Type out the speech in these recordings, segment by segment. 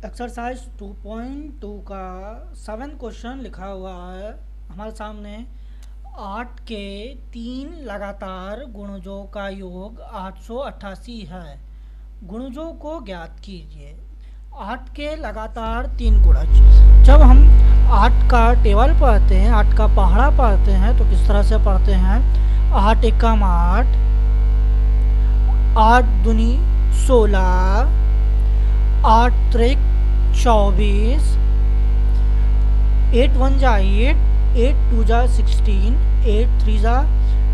Exercise 2.2 का 7 question लिखा हुआ है हमारे सामने। 8 के 3 लगातार गुणजों का योग 888 है। गुणजों को ज्ञात कीजिए। 8 के लगातार 3 गुणज। जब हम 8 का टेबल पढ़ते हैं, 8 का पहाड़ा पढ़ते हैं तो किस तरह से पढ़ते हैं? 8 एकम 8, 8 दूनी 16, 8 त्रिक 24, 8 वन जा 8, 8 टू जा 16, 8 थ्री जा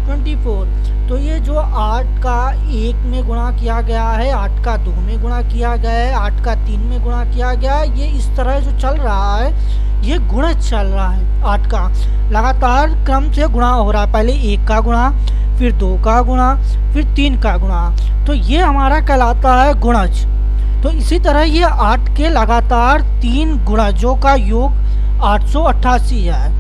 24। तो ये जो 8 का 1 में गुणा किया गया है, 8 का 2 में गुणा किया गया है, 8 का 3 में गुणा किया गया है, ये इस तरह जो चल रहा है ये गुणज चल रहा है। 8 का लगातार क्रम से गुणा हो रहा है। पहले 1 का गुणा, फिर 2 का गुणा, फिर 3 का गुणा। तो ये हमारा कहलाता है गुणज। तो इसी तरह ये 8 के लगातार 3 गुणजों का योग 888 है।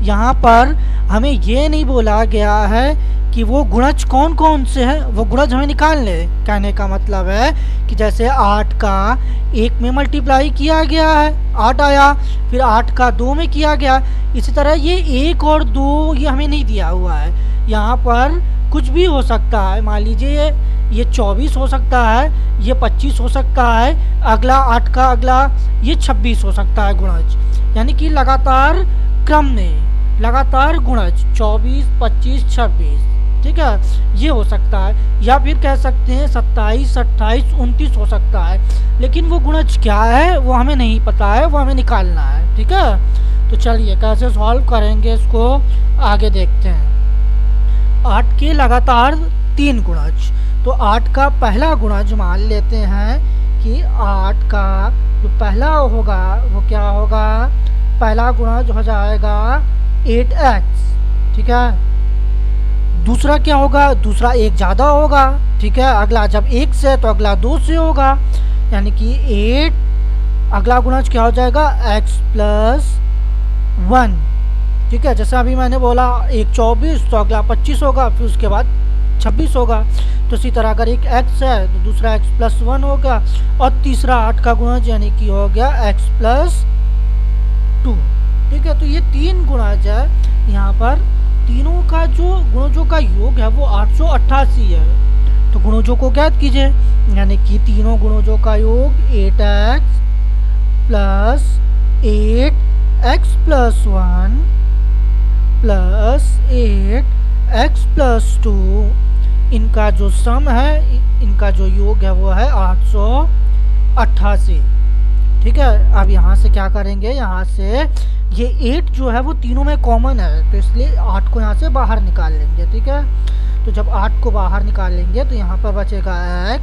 यहाँ पर हमें ये नहीं बोला गया है कि वो गुणज कौन कौन से हैं, वो गुणज हमें निकाल ले। कहने का मतलब है कि जैसे 8 का 1 में मल्टीप्लाई किया गया है, 8 आया, फिर 8 का 2 में किया गया। इसी तरह ये 1 और 2 ये हमें नहीं दिया हुआ है। यहाँ पर कुछ भी हो सकता है। मान लीजिए ये 24 हो सकता है, ये 25 हो सकता है, अगला 8 का अगला ये 26 हो सकता है गुणज। यानी कि लगातार क्रम में लगातार गुणज 24, 25, 26, ठीक है, ये हो सकता है। या फिर कह सकते हैं 27, 28, 29 हो सकता है। लेकिन वो गुणज क्या है वो हमें नहीं पता है, वो हमें निकालना है। ठीक है, तो चलिए कैसे सॉल्व करेंगे इसको आगे देखते हैं। 8 के लगातार 3 गुणज। तो 8 का पहला गुणज मान लेते हैं कि 8 का जो पहला होगा वो क्या होगा? पहला गुणज हो जाएगा 8x। ठीक है, दूसरा क्या होगा? दूसरा 1 ज़्यादा होगा। ठीक है, अगला जब 1 से है तो अगला 2 से होगा, यानी कि 8। अगला गुणज क्या हो जाएगा? x plus 1। ठीक है, जैसा अभी मैंने बोला 1 24 तो अगला 25 होगा, फिर उसके बाद 26 होगा। तो इसी तरह अगर एक x है तो दूसरा x प्लस 1 होगा, और तीसरा 8 का गुणज यानी कि हो गया x प्लस 2। ठीक है, तो ये 3 गुणज है। यहाँ पर तीनों का जो गुणजों का योग है वो 888 है। तो गुणजों को ज्ञात कीजिए, यानी कि तीनों गुणजों का योग 8x plus 8x plus 1 plus 8x plus 2, इनका जो सम है, इनका जो योग है वो है 888। ठीक है, अब यहाँ से क्या करेंगे? यहाँ से ये 8 जो है वो तीनों में कॉमन है, तो इसलिए 8 को यहाँ से बाहर निकाल लेंगे। ठीक है, तो जब 8 को बाहर निकाल लेंगे तो यहाँ पर बचेगा x,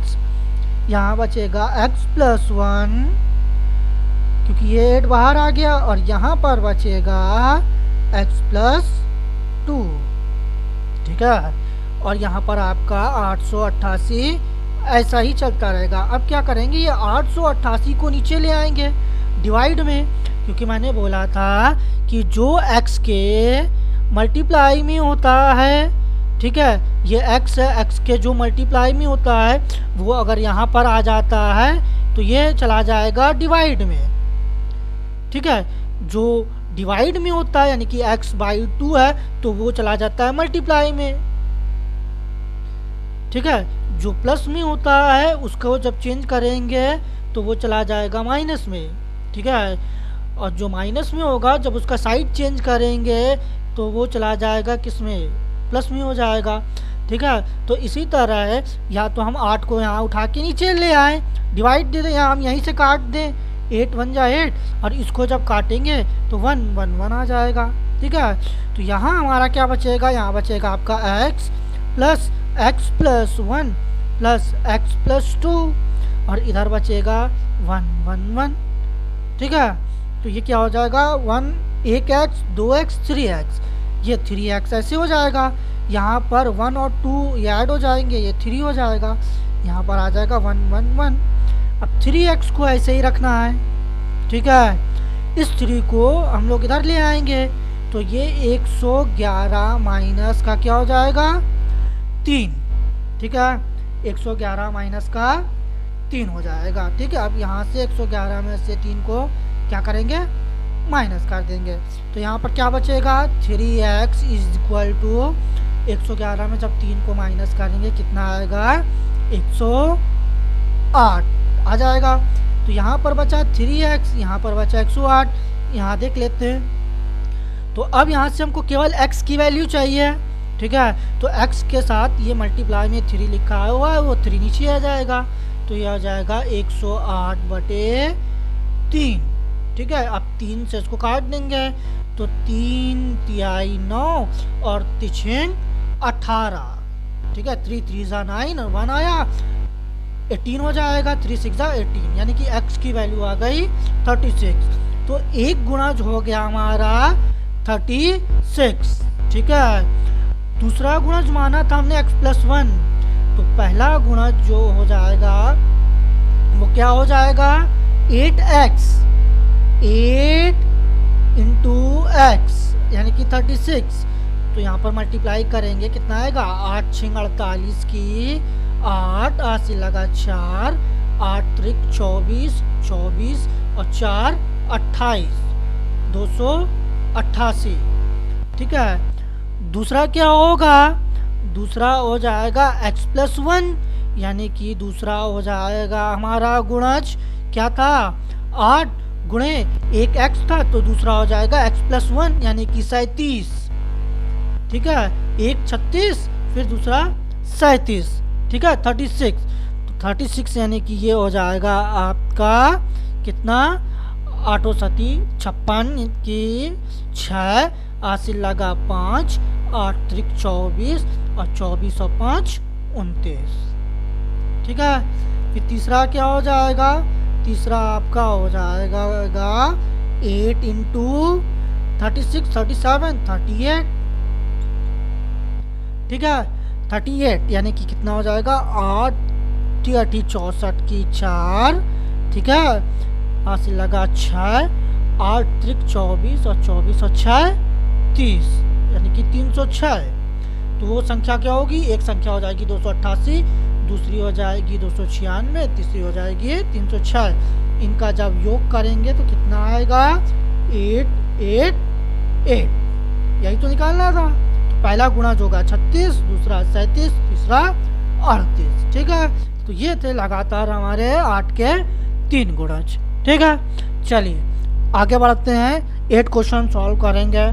यहाँ बचेगा x प्लस 1, क्योंकि ये 8 बाहर आ गया, और यहाँ पर बचेगा x प्लस 2। ठीक है, और यहाँ पर आपका 888 ऐसा ही चलता रहेगा। अब क्या करेंगे? ये 888 को नीचे ले आएंगे डिवाइड में, क्योंकि मैंने बोला था कि जो x के मल्टीप्लाई में होता है, ठीक है, ये x है, x के जो मल्टीप्लाई में होता है वो अगर यहाँ पर आ जाता है तो ये चला जाएगा डिवाइड में। ठीक है, जो डिवाइड में होता है यानी कि x बाई 2 है तो वो चला जाता है मल्टीप्लाई में। ठीक है, जो प्लस में होता है उसको जब चेंज करेंगे तो वो चला जाएगा माइनस में। ठीक है, और जो माइनस में होगा जब उसका साइड चेंज करेंगे तो वो चला जाएगा किस में? प्लस में हो जाएगा। ठीक है, तो इसी तरह या तो हम 8 को यहाँ उठा के नीचे ले आए, डिवाइड दे दें, यहाँ हम यहीं से काट दें, 8 1 जा 8, और इसको जब काटेंगे तो 1 1 1 आ जाएगा। ठीक है, तो यहाँ हमारा क्या बचेगा? यहाँ बचेगा आपका x plus x plus 1 plus x plus 2, और इधर बचेगा 1 1 1। ठीक है, तो ये क्या हो जाएगा? 1x 2x 3x, ये 3x ऐसे हो जाएगा। यहाँ पर 1 और 2 ये ऐड हो जाएंगे, ये 3 हो जाएगा। यहाँ पर आ जाएगा 1 1 1। अब 3x को ऐसे ही रखना है। ठीक है, इस 3 को हम लोग इधर ले आएंगे तो ये 111 माइनस का क्या हो जाएगा? 3। ठीक है, 111 माइनस का 3 हो जाएगा। ठीक है, अब यहाँ से 111 में से 3 को क्या करेंगे, माइनस कर देंगे। तो यहाँ पर क्या बचेगा, 3x इज इक्वल टू 111 में जब 3 को माइनस करेंगे कितना आएगा, 108 आ जाएगा। तो यहाँ पर बचा 3x, यहाँ पर बचा 108। यहाँ देख लेते हैं। तो अब यहाँ से हमको केवल x की वैल्यू चाहिए। ठीक है, तो x के साथ ये मल्टीप्लाई में 3 लिखा हुआ है, वो 3 नीचे आ जाएगा। तो ये आ जाएगा 108/3। ठीक है, अब 3 से इसको काट देंगे। तो 3 तिहाई 9 और 3 18। ठीक है, 3 3 9 और 1 आया, 18 हो जाएगा। 3 6 18, यानी कि x की वैल्यू आ गई 36। तो एक गुणज हो गया हमारा 36। ठीक है, दूसरा गुणज माना था हमने x+1। तो पहला गुणज जो हो जाएगा वो क्या हो जाएगा, 8x, 8 इंटू x यानी कि 36। तो यहाँ पर मल्टीप्लाई करेंगे कितना आएगा, 8 6 48 की 8, 8 से लगा 4, 8 त्रिक 24, 24 और 4 28, 288। ठीक है, दूसरा क्या होगा, दूसरा हो जाएगा x+1, यानी कि दूसरा हो जाएगा हमारा गुणज क्या था, 8 गुणे 1x था, तो दूसरा हो जाएगा x+1 यानी कि 37। ठीक है, एक 36 फिर दूसरा 37। ठीक है, 36। तो 36 यानी कि ये हो जाएगा आपका कितना, 8 सती 56 की 6, 8 लगा 5, 8 त्रिक 24 और 24 और 5 29। ठीक है, फिर तीसरा क्या हो जाएगा, तीसरा आपका हो जाएगा 8 इंटू 36 37 38। ठीक है, 38 यानी कि कितना हो जाएगा, 8 64 की 4। ठीक है, 8 से लगा 6, 8 त्रिक 24 और 24 और 6 30, यानी कि 306। तो वो संख्या क्या होगी, एक संख्या हो जाएगी 288, दूसरी हो जाएगी 296, तीसरी हो जाएगी 306। इनका जब योग करेंगे तो कितना आएगा, 888। यही तो निकालना था। तो पहला गुणज होगा 36, दूसरा 37, तीसरा 38। ठीक है, तो ये थे लगातार हमारे 8 के 3 गुणज। ठीक है, चलिए आगे बढ़ते हैं, 8 क्वेश्चन सॉल्व करेंगे।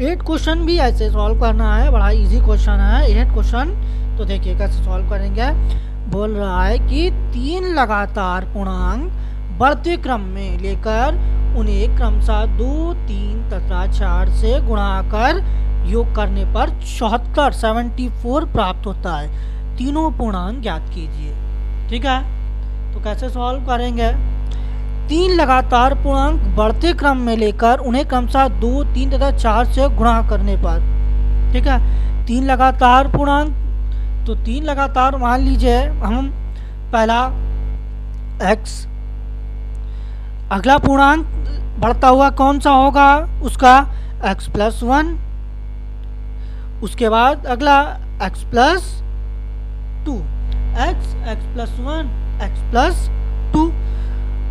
8 क्वेश्चन भी ऐसे सॉल्व करना है, बड़ा इजी क्वेश्चन है 8 क्वेश्चन। तो देखिए कैसे सॉल्व करेंगे। बोल रहा है कि 3 लगातार पूर्णांक बढ़ते क्रम में लेकर उन्हें क्रमशः 2 3 तथा 4 से गुणा कर योग करने पर 74 प्राप्त होता है। तीनों पूर्णांक ज्ञात कीजिए। ठीक है, तो कैसे सॉल्व करेंगे, 3 लगातार पूर्णांक बढ़ते क्रम में लेकर उन्हें क्रमशः 2 3 तथा 4 से गुणा करने पर। ठीक है, 3 लगातार पूर्णांक, तो 3 लगातार मान लीजिए हम पहला x, अगला पूर्णांक बढ़ता हुआ कौन सा होगा, उसका x+1, उसके बाद अगला x+2, x+1 x+2।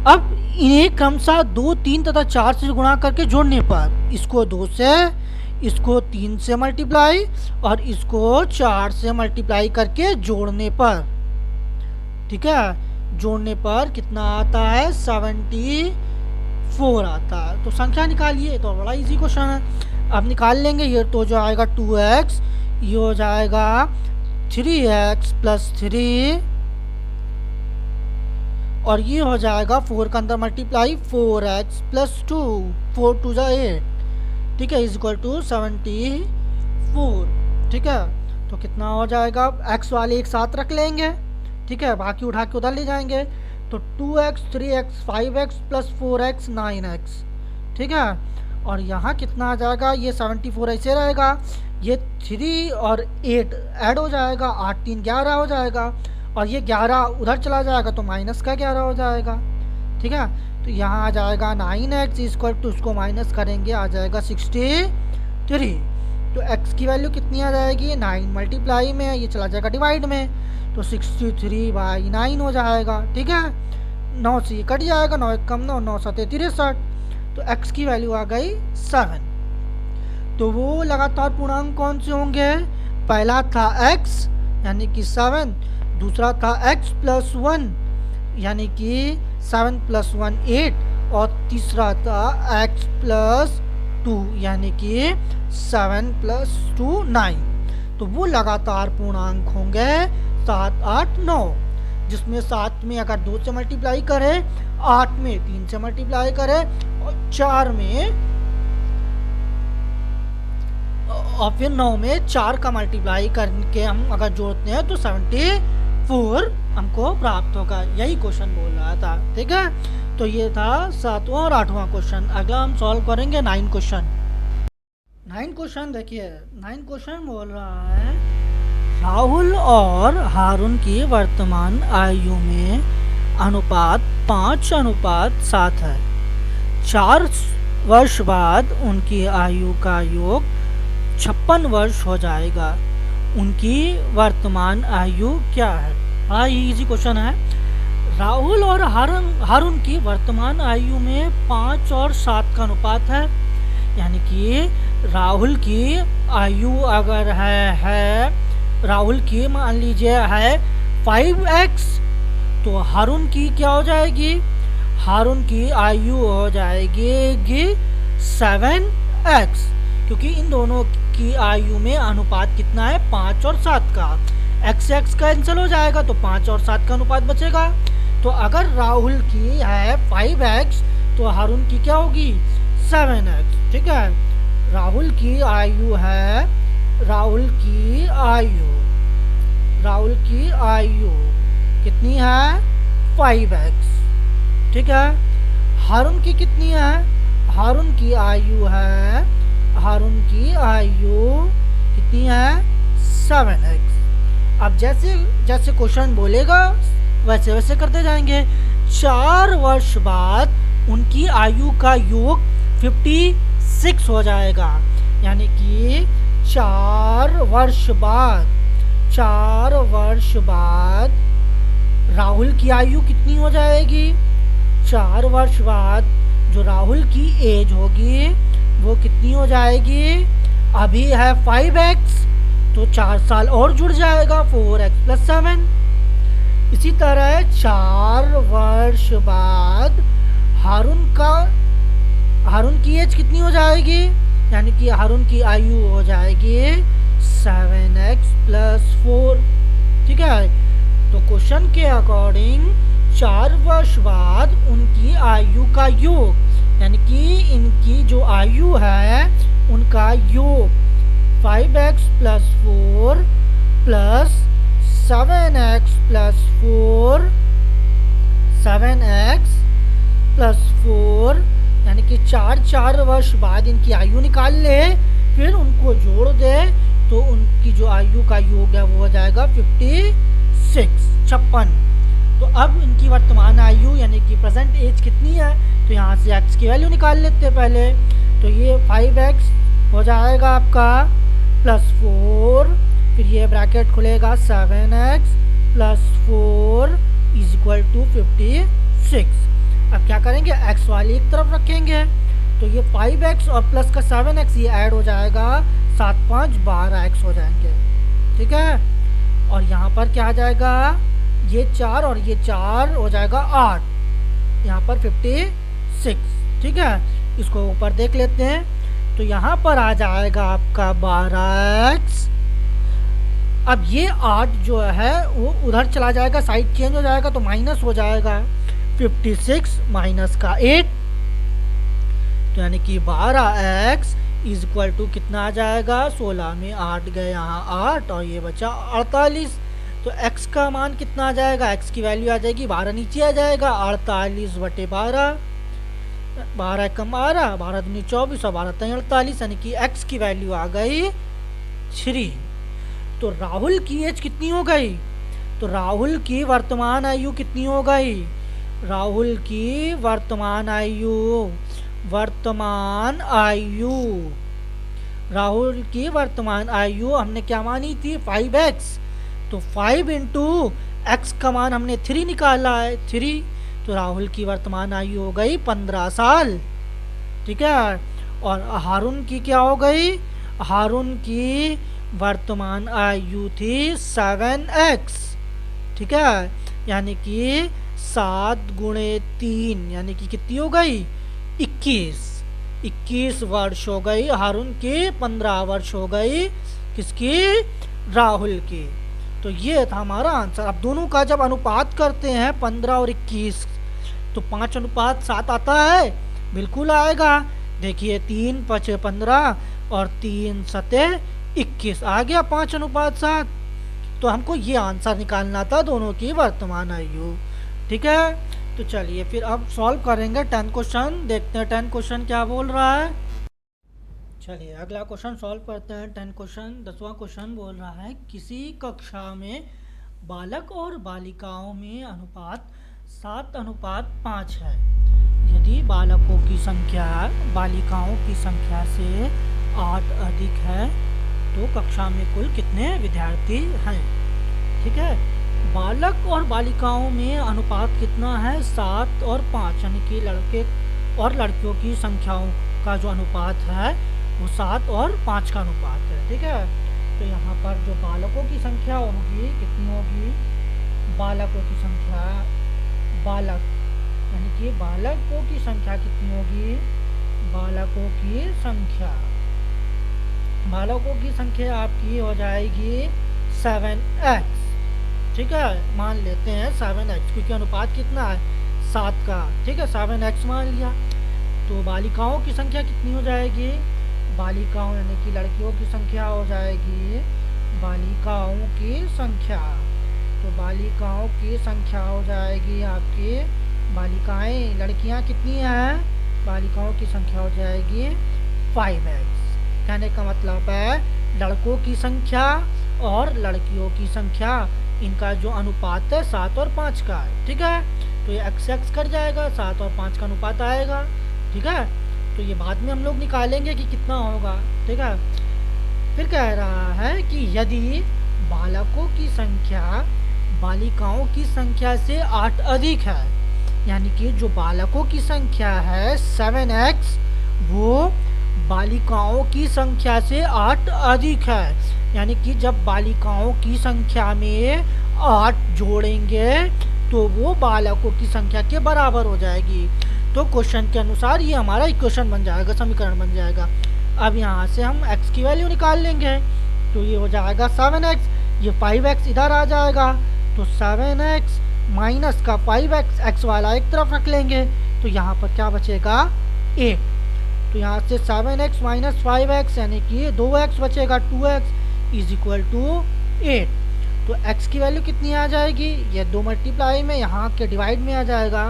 अब इन्हें क्रमशः 2 3 तथा 4 से गुणा करके जोड़ने पर इसको 2 से, इसको 3 से मल्टीप्लाई और इसको 4 से मल्टीप्लाई करके जोड़ने पर। ठीक है, जोड़ने पर कितना आता है, 74 आता है। तो संख्या निकालिए, तो बड़ा इजी क्वेश्चन है। अब निकाल लेंगे, ये तो जो आएगा 2x, ये हो जाएगा 3x + 3 और ये हो जाएगा 4 के अंदर मल्टीप्लाई 4x + 2, 4 2 8। ठीक है, इज इक्वल टू 74। ठीक है, तो कितना हो जाएगा, x वाले एक साथ रख लेंगे। ठीक है, बाकी उठा के उधर ले जाएंगे। तो 2x 3x 5x + 4x 9x। ठीक है, और यहाँ कितना आ जाएगा, ये 74 ऐसे रहेगा, ये 3 और 8 ऐड हो जाएगा, 8 3 11 हो जाएगा और ये 11 उधर चला जाएगा तो माइनस का 11 हो जाएगा। ठीक है, तो यहाँ आ जाएगा 9x इक्वल टू, उसको माइनस करेंगे आ जाएगा 63। तो x की वैल्यू कितनी आ जाएगी, 9 मल्टीप्लाई में, ये चला जाएगा डिवाइड में, तो 63/9 हो जाएगा। ठीक है, 9 से ये कट जाएगा, 9 एक कम 9, 9 7 63, तो x की वैल्यू आ गई 7। तो वो लगातार पूर्णांक कौन से होंगे, पहला था x यानी कि 7, दूसरा था x प्लस 1 यानी कि 7 प्लस 1 8, और तीसरा था x प्लस 2 यानी कि 7 प्लस 2 9। तो वो लगातार पूर्णांक होंगे 7 8 9, जिसमें 7 में अगर 2 से मल्टीप्लाई करें, 8 में 3 से मल्टीप्लाई करें, और 4 में और फिर 9 में 4 का मल्टीप्लाई करके हम अगर जोड़ते हैं तो 74 हमको प्राप्त होगा। यही क्वेश्चन बोल रहा था। ठीक है, तो ये था 7वां और 8वां क्वेश्चन। अगला हम सॉल्व करेंगे 9 क्वेश्चन। 9 क्वेश्चन देखिए, 9 क्वेश्चन बोल रहा है राहुल और हारून की वर्तमान आयु में अनुपात 5:7 है। 4 वर्ष बाद उनकी आयु का योग 56 वर्ष हो जाएगा। उनकी वर्तमान आयु क्या है। हाँ, ये इजी क्वेश्चन है। राहुल और हारून की वर्तमान आयु में 5 और 7 का अनुपात है, यानी कि राहुल की आयु अगर है राहुल की मान लीजिए है 5x, तो हारून की क्या हो जाएगी, हारून की आयु हो जाएगी 7x, क्योंकि इन दोनों की आयु में अनुपात कितना है, 5 और 7 का। x कैंसिल हो जाएगा तो 5 और 7 का अनुपात बचेगा। तो अगर राहुल की है 5x तो हारून की क्या होगी, 7x। ठीक है, राहुल की आयु है, राहुल की आयु कितनी है, 5x। ठीक है, हारून की कितनी है, हारून की आयु है, हारून की आयु कितनी है, 7x। अब जैसे जैसे क्वेश्चन बोलेगा वैसे वैसे करते जाएंगे। 4 वर्ष बाद उनकी आयु का योग 56 हो जाएगा, यानी कि 4 वर्ष बाद राहुल की आयु कितनी हो जाएगी, 4 वर्ष बाद जो राहुल की एज होगी वो कितनी हो जाएगी, अभी है 5x तो 4 साल और जुड़ जाएगा, 4x प्लस 7। इसी तरह 4 वर्ष बाद हारून की एज कितनी हो जाएगी, यानी कि हारून की आयु हो जाएगी 7x प्लस 4। ठीक है, तो क्वेश्चन के अकॉर्डिंग 4 वर्ष बाद उनकी आयु का योग, यानी कि इनकी जो आयु है उनका योग 5x plus 4 plus 7x plus 4, 7x plus 4, यानी कि 4 वर्ष बाद इनकी आयु निकाल ले, फिर उनको जोड़ दे तो उनकी जो आयु का योग है वो हो जाएगा 56। तो अब इनकी वर्तमान आयु यानी कि प्रेजेंट एज कितनी है, तो यहाँ से x की वैल्यू निकाल लेते हैं पहले। तो ये 5x हो जाएगा आपका प्लस 4, फिर ये ब्रैकेट खुलेगा 7x plus 4 is equal to 56। अब क्या करेंगे, x वाली एक तरफ रखेंगे, तो ये 5x और प्लस का 7x ये ऐड हो जाएगा, 7 5 12x हो जाएंगे। ठीक है, और यहाँ पर क्या आ जाएगा, ये 4 और ये 4 हो जाएगा 8, यहाँ पर 56। ठीक है, इसको ऊपर देख लेते हैं, तो यहाँ पर आ जाएगा आपका 12x। अब ये 8 जो है वो उधर चला जाएगा, साइड चेंज हो जाएगा तो माइनस हो जाएगा, 56 माइनस का 8, तो यानी कि 12x इज इक्वल टू कितना आ जाएगा, 16 में 8 गए यहाँ 8 और ये बचा 48। तो x का मान कितना आ जाएगा, x की वैल्यू आ जाएगी 12 नीचे आ जाएगा, 48/12, 12 कम 12, 12 दूनी 24 और 12 तीन 48, यानी कि x की वैल्यू आ गई 3। तो राहुल की एज कितनी हो गई, तो राहुल की वर्तमान आयु कितनी हो गई, राहुल की वर्तमान आयु राहुल की वर्तमान आयु हमने क्या मानी थी 5x, तो 5 इंटू एक्स का मान हमने 3 निकाला है 3, तो राहुल की वर्तमान आयु हो गई 15 साल। ठीक है। और हारून की क्या हो गई, हारून की वर्तमान आयु थी 7x। ठीक है, यानी कि 7 गुणे 3 यानी कि कितनी हो गई 21। 21 वर्ष हो गई हारून की, 15 वर्ष हो गई किसकी, राहुल की। तो ये था हमारा आंसर। अब दोनों का जब अनुपात करते हैं 15 और 21, तो 5:7 आता है, बिल्कुल आएगा। देखिए 3×5=15 और 3×7=21 आ गया 5:7। तो हमको ये आंसर निकालना था दोनों की वर्तमान आयु। ठीक है, तो चलिए फिर अब सॉल्व करेंगे 10 क्वेश्चन, देखते हैं 10 क्वेश्चन क्या बोल रहा है। चलिए अगला क्वेश्चन सॉल्व करते हैं 10 क्वेश्चन। 10वां क्वेश्चन बोल रहा है किसी कक्षा में बालक और बालिकाओं में अनुपात 7:5 है। यदि बालकों की संख्या बालिकाओं की संख्या से 8 अधिक है तो कक्षा में कुल कितने विद्यार्थी हैं। ठीक है, बालक और बालिकाओं में अनुपात कितना है 7 और 5, यानी कि लड़के और लड़कियों की संख्याओं का जो अनुपात है वो 7 और 5 का अनुपात है। ठीक है, तो यहाँ पर जो बालकों की संख्या होगी कितनी होगी, बालकों की संख्या, बालक यानी कि बालकों की संख्या कितनी होगी, बालकों की संख्या, बालकों की संख्या आपकी हो जाएगी 7x। ठीक है, मान लेते हैं 7x क्योंकि अनुपात कितना है 7 का। ठीक है, 7x मान लिया। तो बालिकाओं की संख्या कितनी हो जाएगी, बालिकाओं यानी कि लड़कियों की संख्या हो जाएगी, बालिकाओं की संख्या, तो बालिकाओं की संख्या हो जाएगी आपकी, बालिकाएं लड़कियां कितनी हैं, बालिकाओं की संख्या हो जाएगी 5x। कहने का मतलब है लड़कों की संख्या और लड़कियों की संख्या इनका जो अनुपात है 7 और 5 का है। ठीक है, तो ये x कट जाएगा, 7 और 5 का अनुपात आएगा। ठीक है, तो ये बाद में हम लोग निकालेंगे कि कितना होगा। ठीक है, फिर कह रहा है कि यदि बालकों की संख्या बालिकाओं की संख्या से 8 अधिक है, यानी कि जो बालकों की संख्या है 7x वो बालिकाओं की संख्या से 8 अधिक है, यानी कि जब बालिकाओं की संख्या में 8 जोड़ेंगे तो वो बालकों की संख्या के बराबर हो जाएगी। तो क्वेश्चन के अनुसार ये हमारा इक्वेशन बन जाएगा, समीकरण बन जाएगा। अब यहाँ से हम x की वैल्यू निकाल लेंगे, तो ये हो जाएगा 7x, ये 5x इधर आ जाएगा, तो 7x माइनस का 5x, x वाला एक तरफ रख लेंगे, तो यहाँ पर क्या बचेगा 8। तो यहाँ से 7x माइनस 5x यानी कि 2x बचेगा, 2x इज इक्वल टू 8। तो x की वैल्यू कितनी आ जाएगी, ये 2 मल्टीप्लाई में यहाँ के डिवाइड में आ जाएगा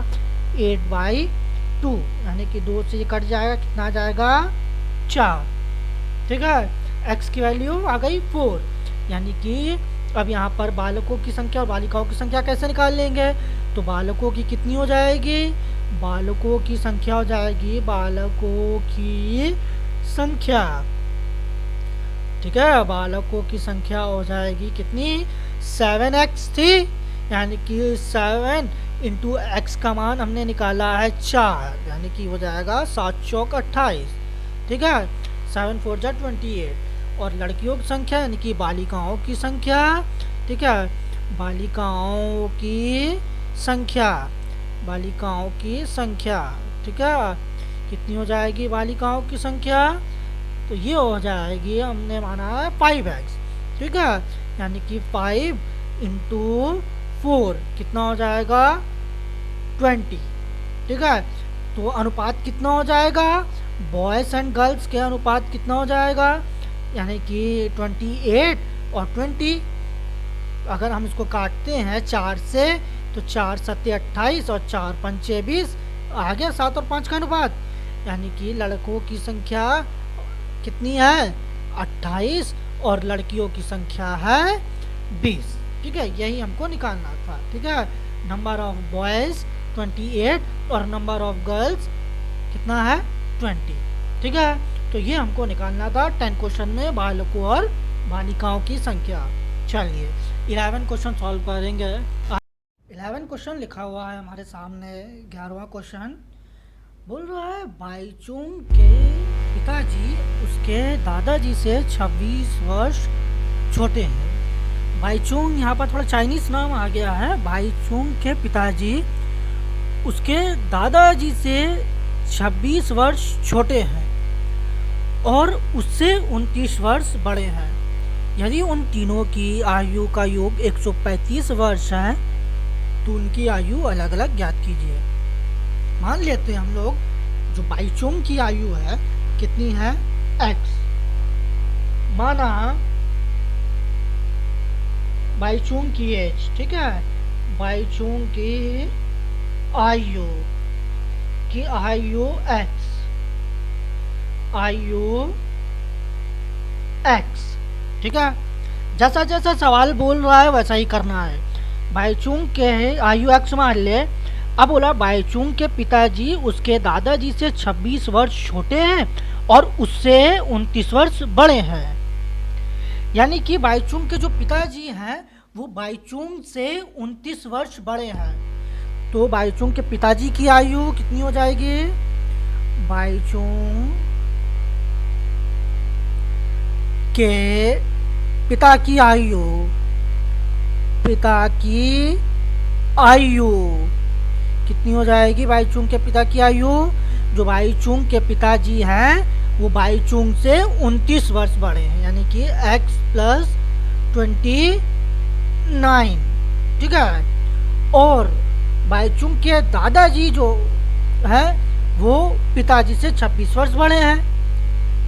8/2, यानी कि 2 से ये कट जाएगा, कितना आ जाएगा 4। ठीक है, x की वैल्यू आ गई 4, यानी कि अब यहाँ पर बालकों की संख्या और बालिकाओं की संख्या कैसे निकाल लेंगे, तो बालकों की कितनी हो जाएगी, बालकों की संख्या हो जाएगी, बालकों की संख्या, ठीक है, बालकों की संख्या हो जाएगी कितनी 7x थी, यानी कि 7 इंटू एक्स का मान हमने निकाला है 4, यानी कि हो जाएगा 7 चौक 28। ठीक है, 7 4 जा 28। और लड़कियों की संख्या यानी कि बालिकाओं की संख्या, ठीक है, बालिकाओं की संख्या, बालिकाओं की संख्या, ठीक है, कितनी हो जाएगी बालिकाओं की संख्या, तो ये हो जाएगी, हमने माना है 5x। ठीक है, यानी कि 5 इंटू 4 कितना हो जाएगा 20। ठीक है, तो अनुपात कितना हो जाएगा, बॉयज़ एंड गर्ल्स के अनुपात कितना हो जाएगा, यानी कि 28 और 20। अगर हम इसको काटते हैं 4 से तो 4 7 28 और 4 5 20 आ गया 7 और 5 का अनुपात, यानी कि लड़कों की संख्या कितनी है 28 और लड़कियों की संख्या है 20। ठीक है, यही हमको निकालना था। ठीक है, नंबर ऑफ बॉयज़ 28 और नंबर ऑफ गर्ल्स कितना है 20। ठीक है, तो ये हमको निकालना था 10 क्वेश्चन में बालकों और बालिकाओं की संख्या। चलिए 11 क्वेश्चन सॉल्व करेंगे। 11 क्वेश्चन लिखा हुआ है हमारे सामने। 11वां क्वेश्चन बोल रहा है बाईचुंग के पिताजी उसके दादाजी से 26 वर्ष छोटे हैं। बाईचुंग यहाँ पर थोड़ा चाइनीज नाम आ गया है। बाईचुंग के पिताजी उसके दादाजी से 26 वर्ष छोटे हैं और उससे 29 वर्ष बड़े हैं। यदि उन तीनों की आयु का योग 135 वर्ष है तो उनकी आयु अलग अलग ज्ञात कीजिए। मान लेते हैं हम लोग जो बाईचुंग की आयु है कितनी है, x। माना बाईचुंग की एज, ठीक है, बाईचुंग की आयु x, ठीक है। जैसा जैसा सवाल बोल रहा है वैसा ही करना है। बाईचुंग के आयु x मान ले। अब बोला बाईचुंग के पिताजी उसके दादाजी से 26 वर्ष छोटे हैं और उससे 29 वर्ष बड़े हैं। यानी कि बाईचुंग के जो पिताजी हैं वो बाईचुंग से 29 वर्ष बड़े हैं। तो बाईचुंग के पिताजी की आयु कितनी हो जाएगी, बाईचुंग के पिता की आयु कितनी हो जाएगी, बाईचुंग के पिता की आयु, जो बाईचुंग के पिताजी हैं वो बाईचुंग से 29 वर्ष बड़े हैं, यानी कि x + 29, ठीक है। और बाईचुंग के दादाजी जो है वो पिताजी से 26 वर्ष बड़े हैं।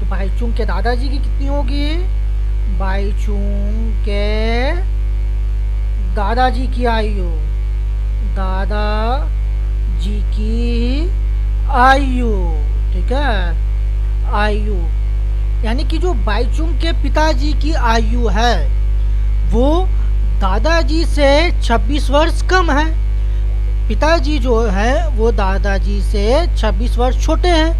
तो बाईचुंग के दादाजी की कितनी होगी, बाईचुंग के दादाजी की आयु, ठीक है, आयु, यानी कि जो बाईचुंग के पिताजी की आयु है वो दादाजी से 26 वर्ष कम है। पिताजी जो है वो दादाजी से 26 वर्ष छोटे हैं।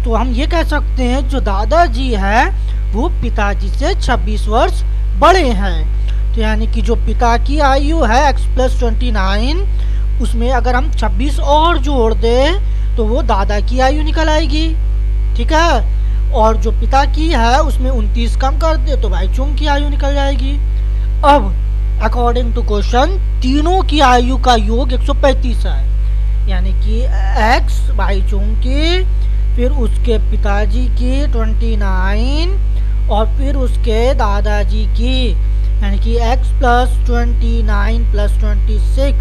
तो हम ये कह सकते हैं जो दादाजी है वो पिताजी से 26 वर्ष बड़े हैं। तो यानी कि जो पिता की आयु है x + 29, उसमें अगर हम 26 और जोड़ दें तो वो दादा की आयु निकल आएगी, ठीक है। और जो पिता की है उसमें 29 कम कर दे तो बाईचुंग की आयु निकल जाएगी। अब अकॉर्डिंग टू क्वेश्चन तीनों की आयु का योग 135 है, यानी कि x बाईचुंग की, फिर उसके पिताजी की 29 और फिर उसके दादाजी की, यानी कि x + 29 + 26,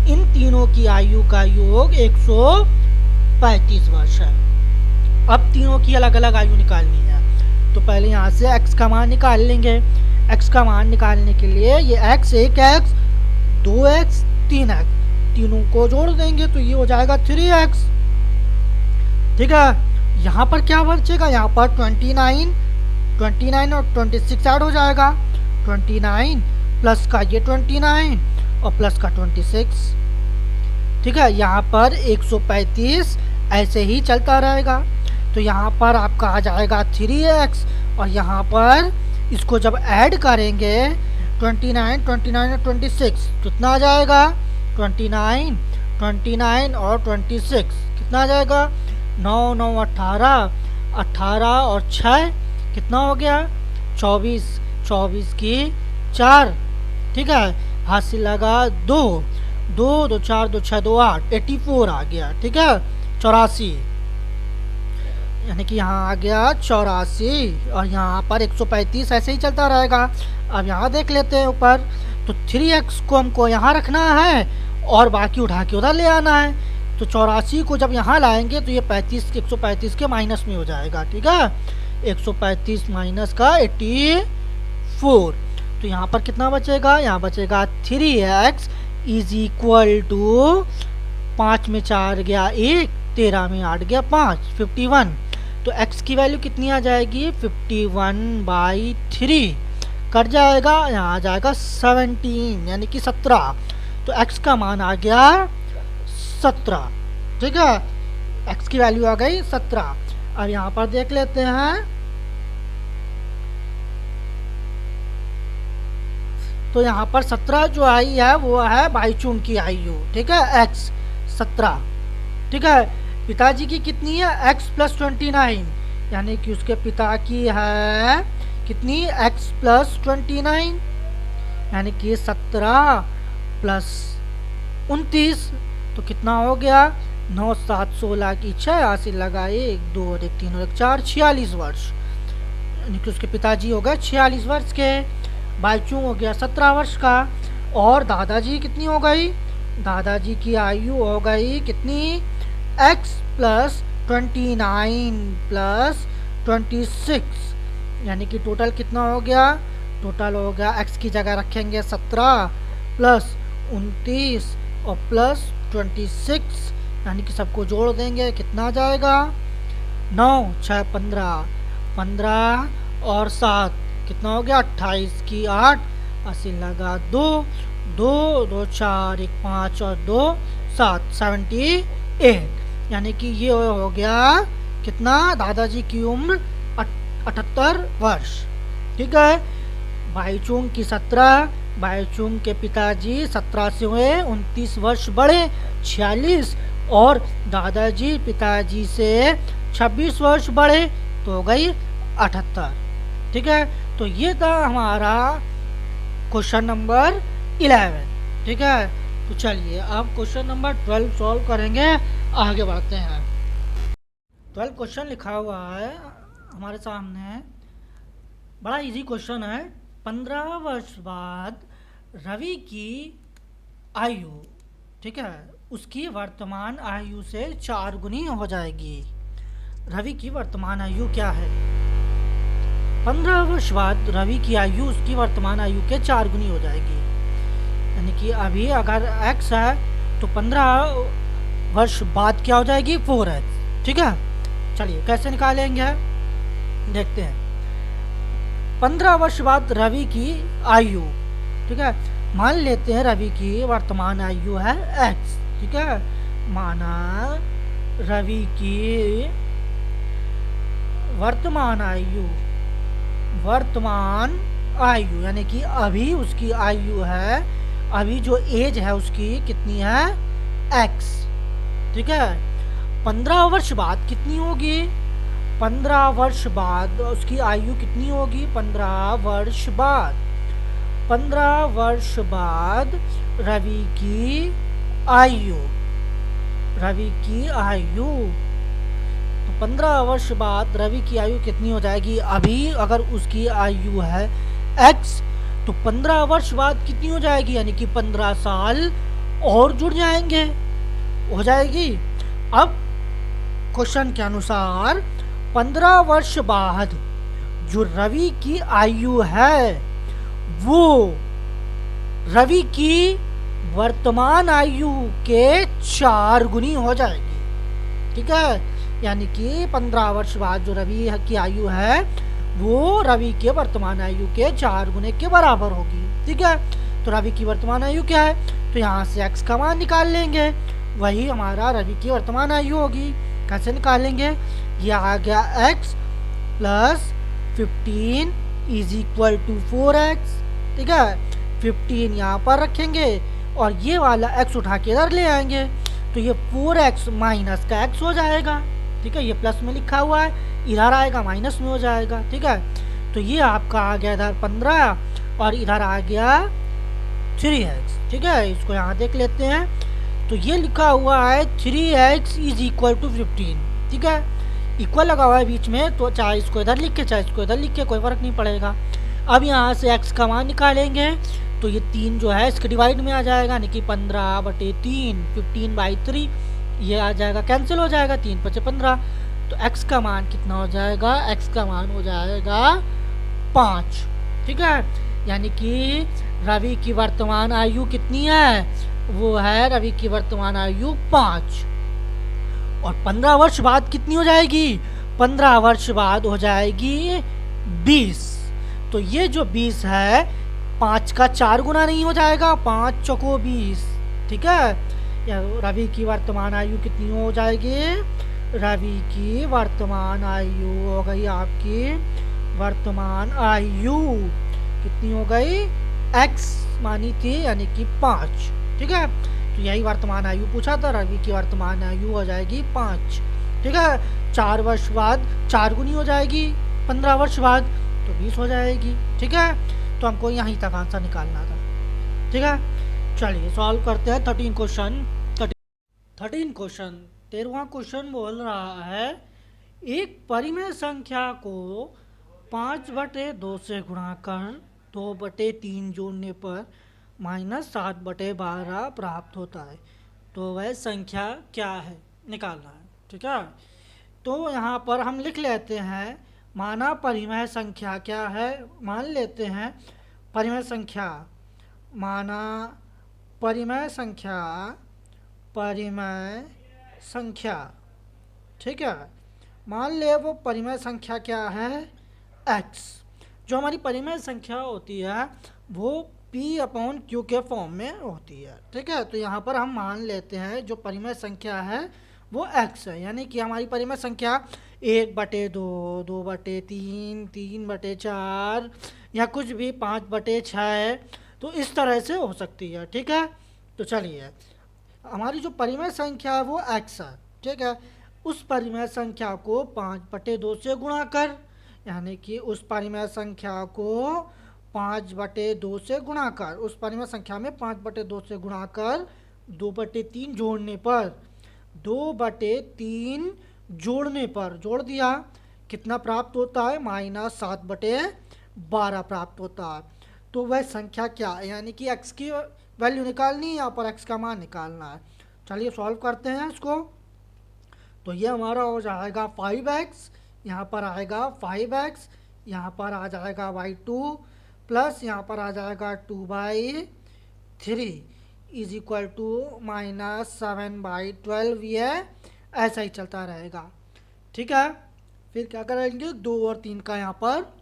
इन तीनों की आयु का योग 135 वर्ष है। अब तीनों की अलग अलग आयु निकालनी है तो पहले यहाँ से x का मान निकाल लेंगे। x का मान निकालने के लिए ये x 1x 2x 3x तीनों को जोड़ देंगे तो ये हो जाएगा 3x, ठीक है। यहाँ पर क्या बचेगा, यहाँ पर 29 और 26 ऐड हो जाएगा। 29 प्लस का ये 29 और प्लस का 26, ठीक है। यहाँ पर 135 ऐसे ही चलता रहेगा। तो यहाँ पर आपका आ जाएगा 3x और यहाँ पर इसको जब ऐड करेंगे 29 और 26 कितना आ जाएगा, 29 और 26 कितना आ जाएगा, 9 9 18 18 और 6 कितना हो गया, 24 की 4, ठीक है। हाथ से लगा 2 2 4 2 6 2 8 84 आ गया, ठीक है, 84, यानी कि यहाँ आ गया 84 और यहाँ पर 135 ऐसे ही चलता रहेगा। अब यहाँ देख लेते हैं ऊपर, तो 3x को हमको यहाँ रखना है और बाकी उठा के उधर ले आना है। तो 84 को जब यहाँ लाएंगे तो ये 135 के माइनस में हो जाएगा, ठीक है। 135 माइनस का 84, तो यहाँ पर कितना बचेगा, यहाँ बचेगा 3x = 5 में 4 गया 1, 13 में 8 गया 5, 51। तो x की वैल्यू कितनी आ जाएगी, 51/3 कट जाएगा, यहाँ आ जाएगा 17 यानी कि 17। तो x का मान आ गया 17, ठीक है, x की वैल्यू आ गई 17। अब यहाँ पर देख लेते हैं, तो यहाँ पर 17 जो आई है वो है बाईचुंग की आयु, ठीक है, एक्स 17, ठीक है। पिताजी की कितनी है, एक्स प्लस 29, यानी कि उसके पिता की है कितनी, एक्स प्लस 29, यानी कि 17 प्लस 29, तो कितना हो गया, 9 7 16 की 86 लगाए, 1 2 और 1 3 और 1 4, 46 वर्ष, यानी कि उसके पिताजी हो गए 46 वर्ष के, बाईचुंग हो गया 17 वर्ष का। और दादाजी कितनी हो गई, दादाजी की आयु हो गई कितनी, एक्स प्लस 29 प्लस 26, यानी कि टोटल कितना हो गया, टोटल हो गया, एक्स की जगह रखेंगे 17 प्लस 29 और प्लस 26, यानी कि सबको जोड़ देंगे, कितना आ जाएगा, 9 6 15, 15 और 7 कितना हो गया, 28 की 8, 80 लगा 2 2 2 4 1 5 और 2 7, 78, यानी कि ये हो गया कितना, दादाजी की उम्र 78 वर्ष, ठीक है। बाईचुंग की 17, बाईचुंग के पिताजी 17 से हुए 29 वर्ष बड़े 46, और दादाजी पिताजी से 26 वर्ष बड़े, तो हो गई 78, ठीक है। तो ये था हमारा क्वेश्चन नंबर 11, ठीक है। तो चलिए अब क्वेश्चन नंबर 12 सॉल्व करेंगे, आगे बढ़ते हैं। 12 क्वेश्चन लिखा हुआ है हमारे सामने, बड़ा इजी क्वेश्चन है। 15 वर्ष बाद रवि की आयु, ठीक है, उसकी वर्तमान आयु से 4 गुनी हो जाएगी। रवि की वर्तमान आयु क्या है, 15 वर्ष बाद रवि की आयु उसकी वर्तमान आयु के 4 गुनी हो जाएगी, यानी कि अभी अगर x है तो 15 वर्ष बाद क्या हो जाएगी, 4x, ठीक है। चलिए कैसे निकालेंगे, देखते हैं। 15 वर्ष बाद रवि की आयु, ठीक है, मान लेते हैं रवि की वर्तमान आयु है x, ठीक है, माना रवि की वर्तमान आयु, वर्तमान आयु यानी कि अभी उसकी आयु है, अभी जो एज है उसकी कितनी है, x, ठीक है। 15 वर्ष बाद कितनी होगी, 15 वर्ष बाद उसकी आयु कितनी होगी, 15 वर्ष बाद, 15 वर्ष बाद रवि की आयु, रवि की आयु, तो 15 वर्ष बाद रवि की आयु कितनी हो जाएगी, अभी अगर उसकी आयु है x, तो 15 वर्ष बाद कितनी हो जाएगी, यानी कि 15 साल और जुड़ जाएंगे, हो जाएगी। अब क्वेश्चन के अनुसार 15 वर्ष बाद जो रवि की आयु है वो रवि की वर्तमान आयु के 4 गुनी हो जाएगी, ठीक है, यानी कि 15 वर्ष बाद जो रवि की आयु है वो रवि के वर्तमान आयु के 4 गुने के बराबर होगी, ठीक है। तो रवि की वर्तमान आयु क्या है, तो यहाँ से x का मान निकाल लेंगे, वही हमारा रवि की वर्तमान आयु होगी। कैसे निकालेंगे, ये आ गया x plus 15 is equal to 4x, ठीक है, 15 यहाँ पर रखेंगे और ये वाला x उठा के इधर ले आएंगे, तो ये 4x माइनस का x हो जाएगा, ठीक है, ये प्लस में लिखा हुआ है, इधर आएगा माइनस में हो जाएगा, ठीक है। तो ये आपका आ गया इधर 15 और इधर आ गया 3x, ठीक है, इसको यहाँ देख लेते हैं। तो ये लिखा हुआ है 3x इज इक्वल टू 15, ठीक है, इक्वल लगा हुआ है बीच में, तो चाहे इसको इधर लिख के चाहे इसको इधर लिख के कोई फ़र्क नहीं पड़ेगा। अब यहाँ से x का मान निकालेंगे, तो ये 3 जो है इसके डिवाइड में आ जाएगा, यानी कि 15/3, 15/3, ये आ जाएगा, कैंसिल हो जाएगा, 3 × 5 = 15, तो x का मान कितना हो जाएगा, x का मान हो जाएगा 5, ठीक है, यानी कि रवि की वर्तमान आयु कितनी है, वो है रवि की वर्तमान आयु 5, और 15 वर्ष बाद कितनी हो जाएगी, 15 वर्ष बाद हो जाएगी 20, तो ये जो 20 है 5 का 4 गुना नहीं हो जाएगा, 5 चौको 20, ठीक है, रवि की वर्तमान आयु कितनी हो जाएगी, रवि की वर्तमान आयु हो गई आपकी वर्तमान आयु कितनी हो गई x मानी थी यानी कि 5। ठीक है, तो यही वर्तमान आयु पूछा था, रवि की वर्तमान आयु हो जाएगी 5। ठीक है, 4 वर्ष बाद 4 गुनी हो जाएगी, 15 वर्ष बाद तो 20 हो जाएगी। ठीक है, तो हमको यहीं तक आंसर निकालना था। ठीक है, चलिए सॉल्व करते हैं 13 क्वेश्चन। 13 क्वेश्चन 13वां क्वेश्चन बोल रहा है एक परिमेय संख्या को 5/2 से गुणा कर 2/3 जोड़ने पर -7/12 प्राप्त होता है, तो वह संख्या क्या है, निकालना है। ठीक है, तो यहाँ पर हम लिख लेते हैं माना परिमेय संख्या क्या है, मान लेते हैं परिमेय संख्या, माना परिमेय संख्या, परिमेय संख्या। ठीक है, मान ले वो परिमेय संख्या क्या है x। जो हमारी परिमेय संख्या होती है वो p/q के फॉर्म में होती है। ठीक है, तो यहाँ पर हम मान लेते हैं जो परिमेय संख्या है वो x है, यानी कि हमारी परिमेय संख्या 1/2, 2/3, 3/4 या कुछ भी 5/6, तो इस तरह से हो सकती है। ठीक है, तो चलिए हमारी जो परिमेय संख्या है वो x है। ठीक है, उस परिमेय संख्या को 5/2 से गुणा कर, यानी कि उस परिमेय संख्या को 5/2 से गुणा कर, उस परिमेय संख्या में 5/2 से गुणा कर 2/3 जोड़ने पर, 2/3 जोड़ने पर जोड़ दिया, कितना प्राप्त होता है -7/12 प्राप्त होता है। तो वह संख्या क्या है, यानी कि x की वैल्यू निकालनी है, यहाँ पर x का मान निकालना है। चलिए सॉल्व करते हैं इसको। तो ये हमारा हो जाएगा 5x, यहाँ पर आएगा 5x, यहाँ पर आ जाएगा y2 प्लस यहाँ पर आ जाएगा 2/3 इज इक्वल टू -7/12। ये ऐसा ही चलता रहेगा। ठीक है, फिर क्या करेंगे 2 और 3 का यहाँ पर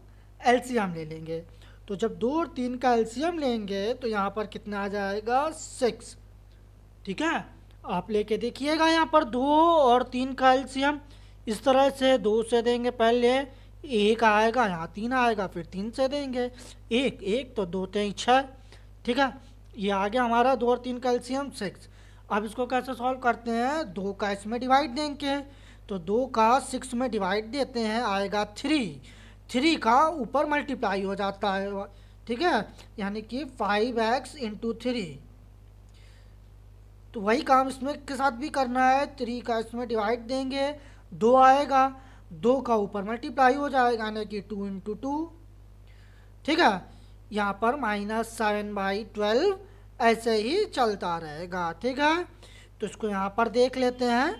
एलसीएम ले लेंगे। तो जब 2 और 3 का एलसीएम लेंगे तो यहाँ पर कितना आ जाएगा 6। ठीक है, आप लेके देखिएगा यहाँ पर 2 और 3 का एलसीएम इस तरह से 2 से देंगे, पहले 1 आएगा, यहाँ 3 आएगा, फिर 3 से देंगे 1 1 तो 2 3 6। ठीक है, ये आ गया हमारा 2 और 3 का एलसीएम 6। अब इसको कैसे सॉल्व करते हैं, 2 का इसमें डिवाइड देंगे, तो 2 का 6 में डिवाइड देते हैं, आएगा 3, 3 का ऊपर मल्टीप्लाई हो जाता है। ठीक है, यानी कि 5x इंटू 3, तो वही काम इसमें के साथ भी करना है। 3 का इसमें डिवाइड देंगे, 2 आएगा, 2 का ऊपर मल्टीप्लाई हो जाएगा, यानी कि 2 इंटू 2। ठीक है, यहाँ पर -7/12 ऐसे ही चलता रहेगा। ठीक है, तो इसको यहाँ पर देख लेते हैं।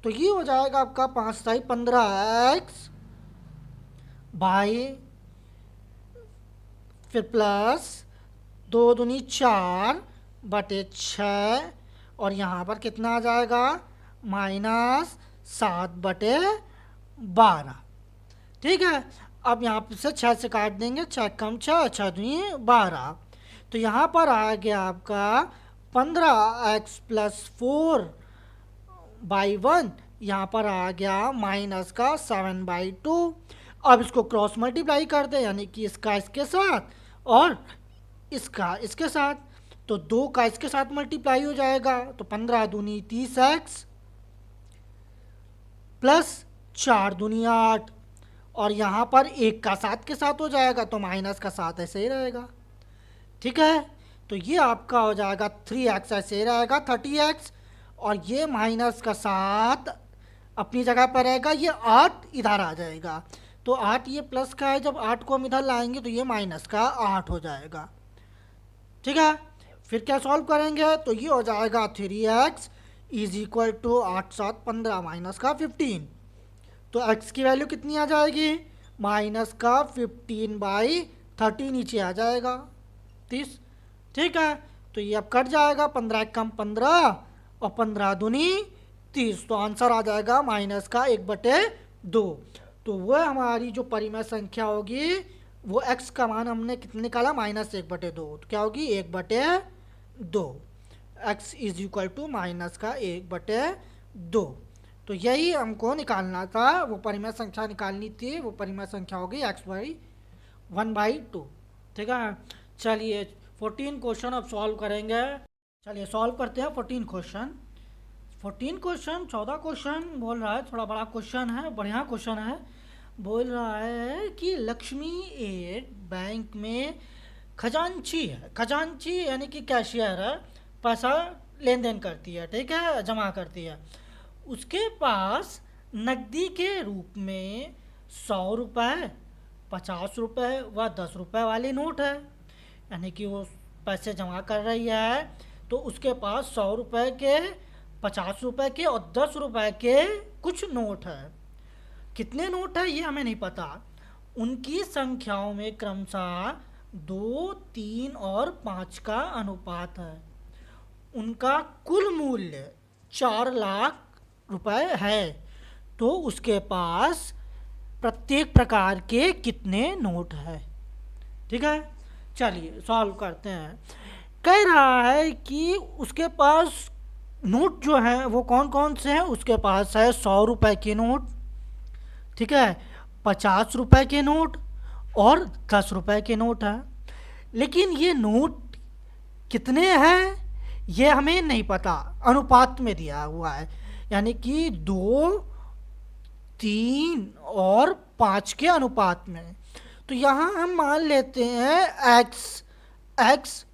तो ये हो जाएगा आपका 5×15x बाई, फिर प्लस 2 दूनी 4/6, और यहाँ पर कितना आ जाएगा -7/12। ठीक है, अब यहाँ से 6 से काट देंगे, 6 कम 6, 6 दूनी 12, तो यहाँ पर आ गया आपका 15x प्लस 4/1, यहाँ पर आ गया माइनस का 7/2। अब इसको क्रॉस मल्टीप्लाई कर दे, यानी कि इसका इसके साथ और इसका इसके साथ, तो 2 का इसके साथ मल्टीप्लाई हो जाएगा, तो 15 दूनी 30x प्लस 4 दूनी 8, और यहाँ पर 1 का 7 के साथ हो जाएगा, तो माइनस का 7 ऐसे ही रहेगा। ठीक है, तो ये आपका हो जाएगा 3x ऐसे ही रहेगा 30x, और ये माइनस का 7 अपनी जगह पर रहेगा, ये 8 इधर आ जाएगा, तो 8 ये प्लस का है, जब 8 को हम इधर लाएंगे तो ये माइनस का 8 हो जाएगा। ठीक है, फिर क्या सॉल्व करेंगे, तो ये हो जाएगा 3x is equal to 8 7 15 minus का 15, तो x की वैल्यू कितनी आ जाएगी माइनस का 15/30, नीचे आ जाएगा 30। ठीक है, तो ये अब कट जाएगा, 15 कम 15 और 15 दूनी 30, तो आंसर आ जाएगा माइनस का 1/2। तो वह हमारी जो परिमेय संख्या होगी वो x का मान हमने कितना निकाला -1/2, तो क्या होगी 1/2, x is equal to minus का 1/2। तो यही हमको निकालना था, वो परिमेय संख्या निकालनी थी। वो परिमेय संख्या होगी x/1/2। ठीक है, चलिए 14 क्वेश्चन अब सॉल्व करेंगे। चलिए सॉल्व करते हैं 14 क्वेश्चन। 14 क्वेश्चन, 14 क्वेश्चन बोल रहा है, थोड़ा बड़ा क्वेश्चन है, बढ़िया क्वेश्चन है। बोल रहा है कि लक्ष्मी एक बैंक में खजांची है। खजांची यानी कि कैशियर है, पैसा लेन देन करती है, ठीक है, जमा करती है। उसके पास नकदी के रूप में 100 रुपये, 50 रुपये व 10 रुपये वाली नोट है। यानी कि वो पैसे जमा कर रही है, तो उसके पास 100 रुपये के, 50 रुपये के और 10 रुपये के कुछ नोट है। कितने नोट है ये हमें नहीं पता। उनकी संख्याओं में क्रमशः 2, 3 और 5 का अनुपात है। उनका कुल मूल्य 4 लाख रुपए है। तो उसके पास प्रत्येक प्रकार के कितने नोट है। ठीक है, चलिए सॉल्व करते हैं। कह रहा है कि उसके पास नोट जो है वो कौन कौन से हैं। उसके पास है 100 रुपये के नोट, ठीक है, 50 रुपये के नोट और 10 रुपये के नोट है। लेकिन ये नोट कितने हैं ये हमें नहीं पता, अनुपात में दिया हुआ है, यानी कि 2, 3 और 5 के अनुपात में। तो यहाँ हम मान लेते हैं x,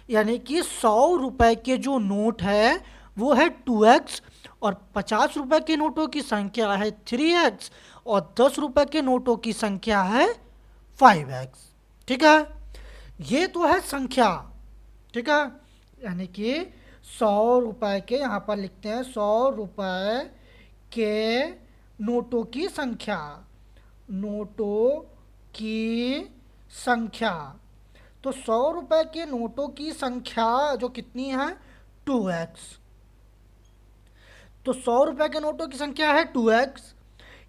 यानी कि 100 रुपये के जो नोट है वो है 2x, और 50 रुपये के नोटों की संख्या है 3x, और 10 रुपये के नोटों की संख्या है 5x। ठीक है, ये तो है संख्या। ठीक है, यानी कि 100 रुपये के, यहाँ पर लिखते हैं 100 रुपये के नोटों की संख्या, नोटों की संख्या। तो 100 रुपये के नोटों की संख्या जो कितनी है 2x। तो 100 रुपये के नोटों की संख्या है 2x।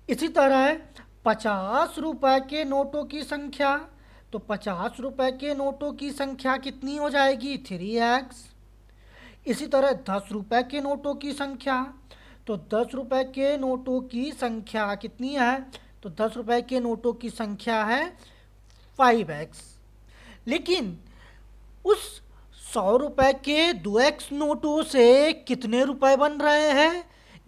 इसी तरह 50 रुपये के नोटों की संख्या, तो 50 रुपये के नोटों की संख्या कितनी हो जाएगी 3x। इसी तरह 10 रुपये के नोटों की संख्या, तो 10 रुपये के नोटों की संख्या कितनी है, तो 10 रुपये के नोटों की संख्या है 5x। लेकिन उस 100 रुपये के 2x नोटों से कितने रुपए बन रहे हैं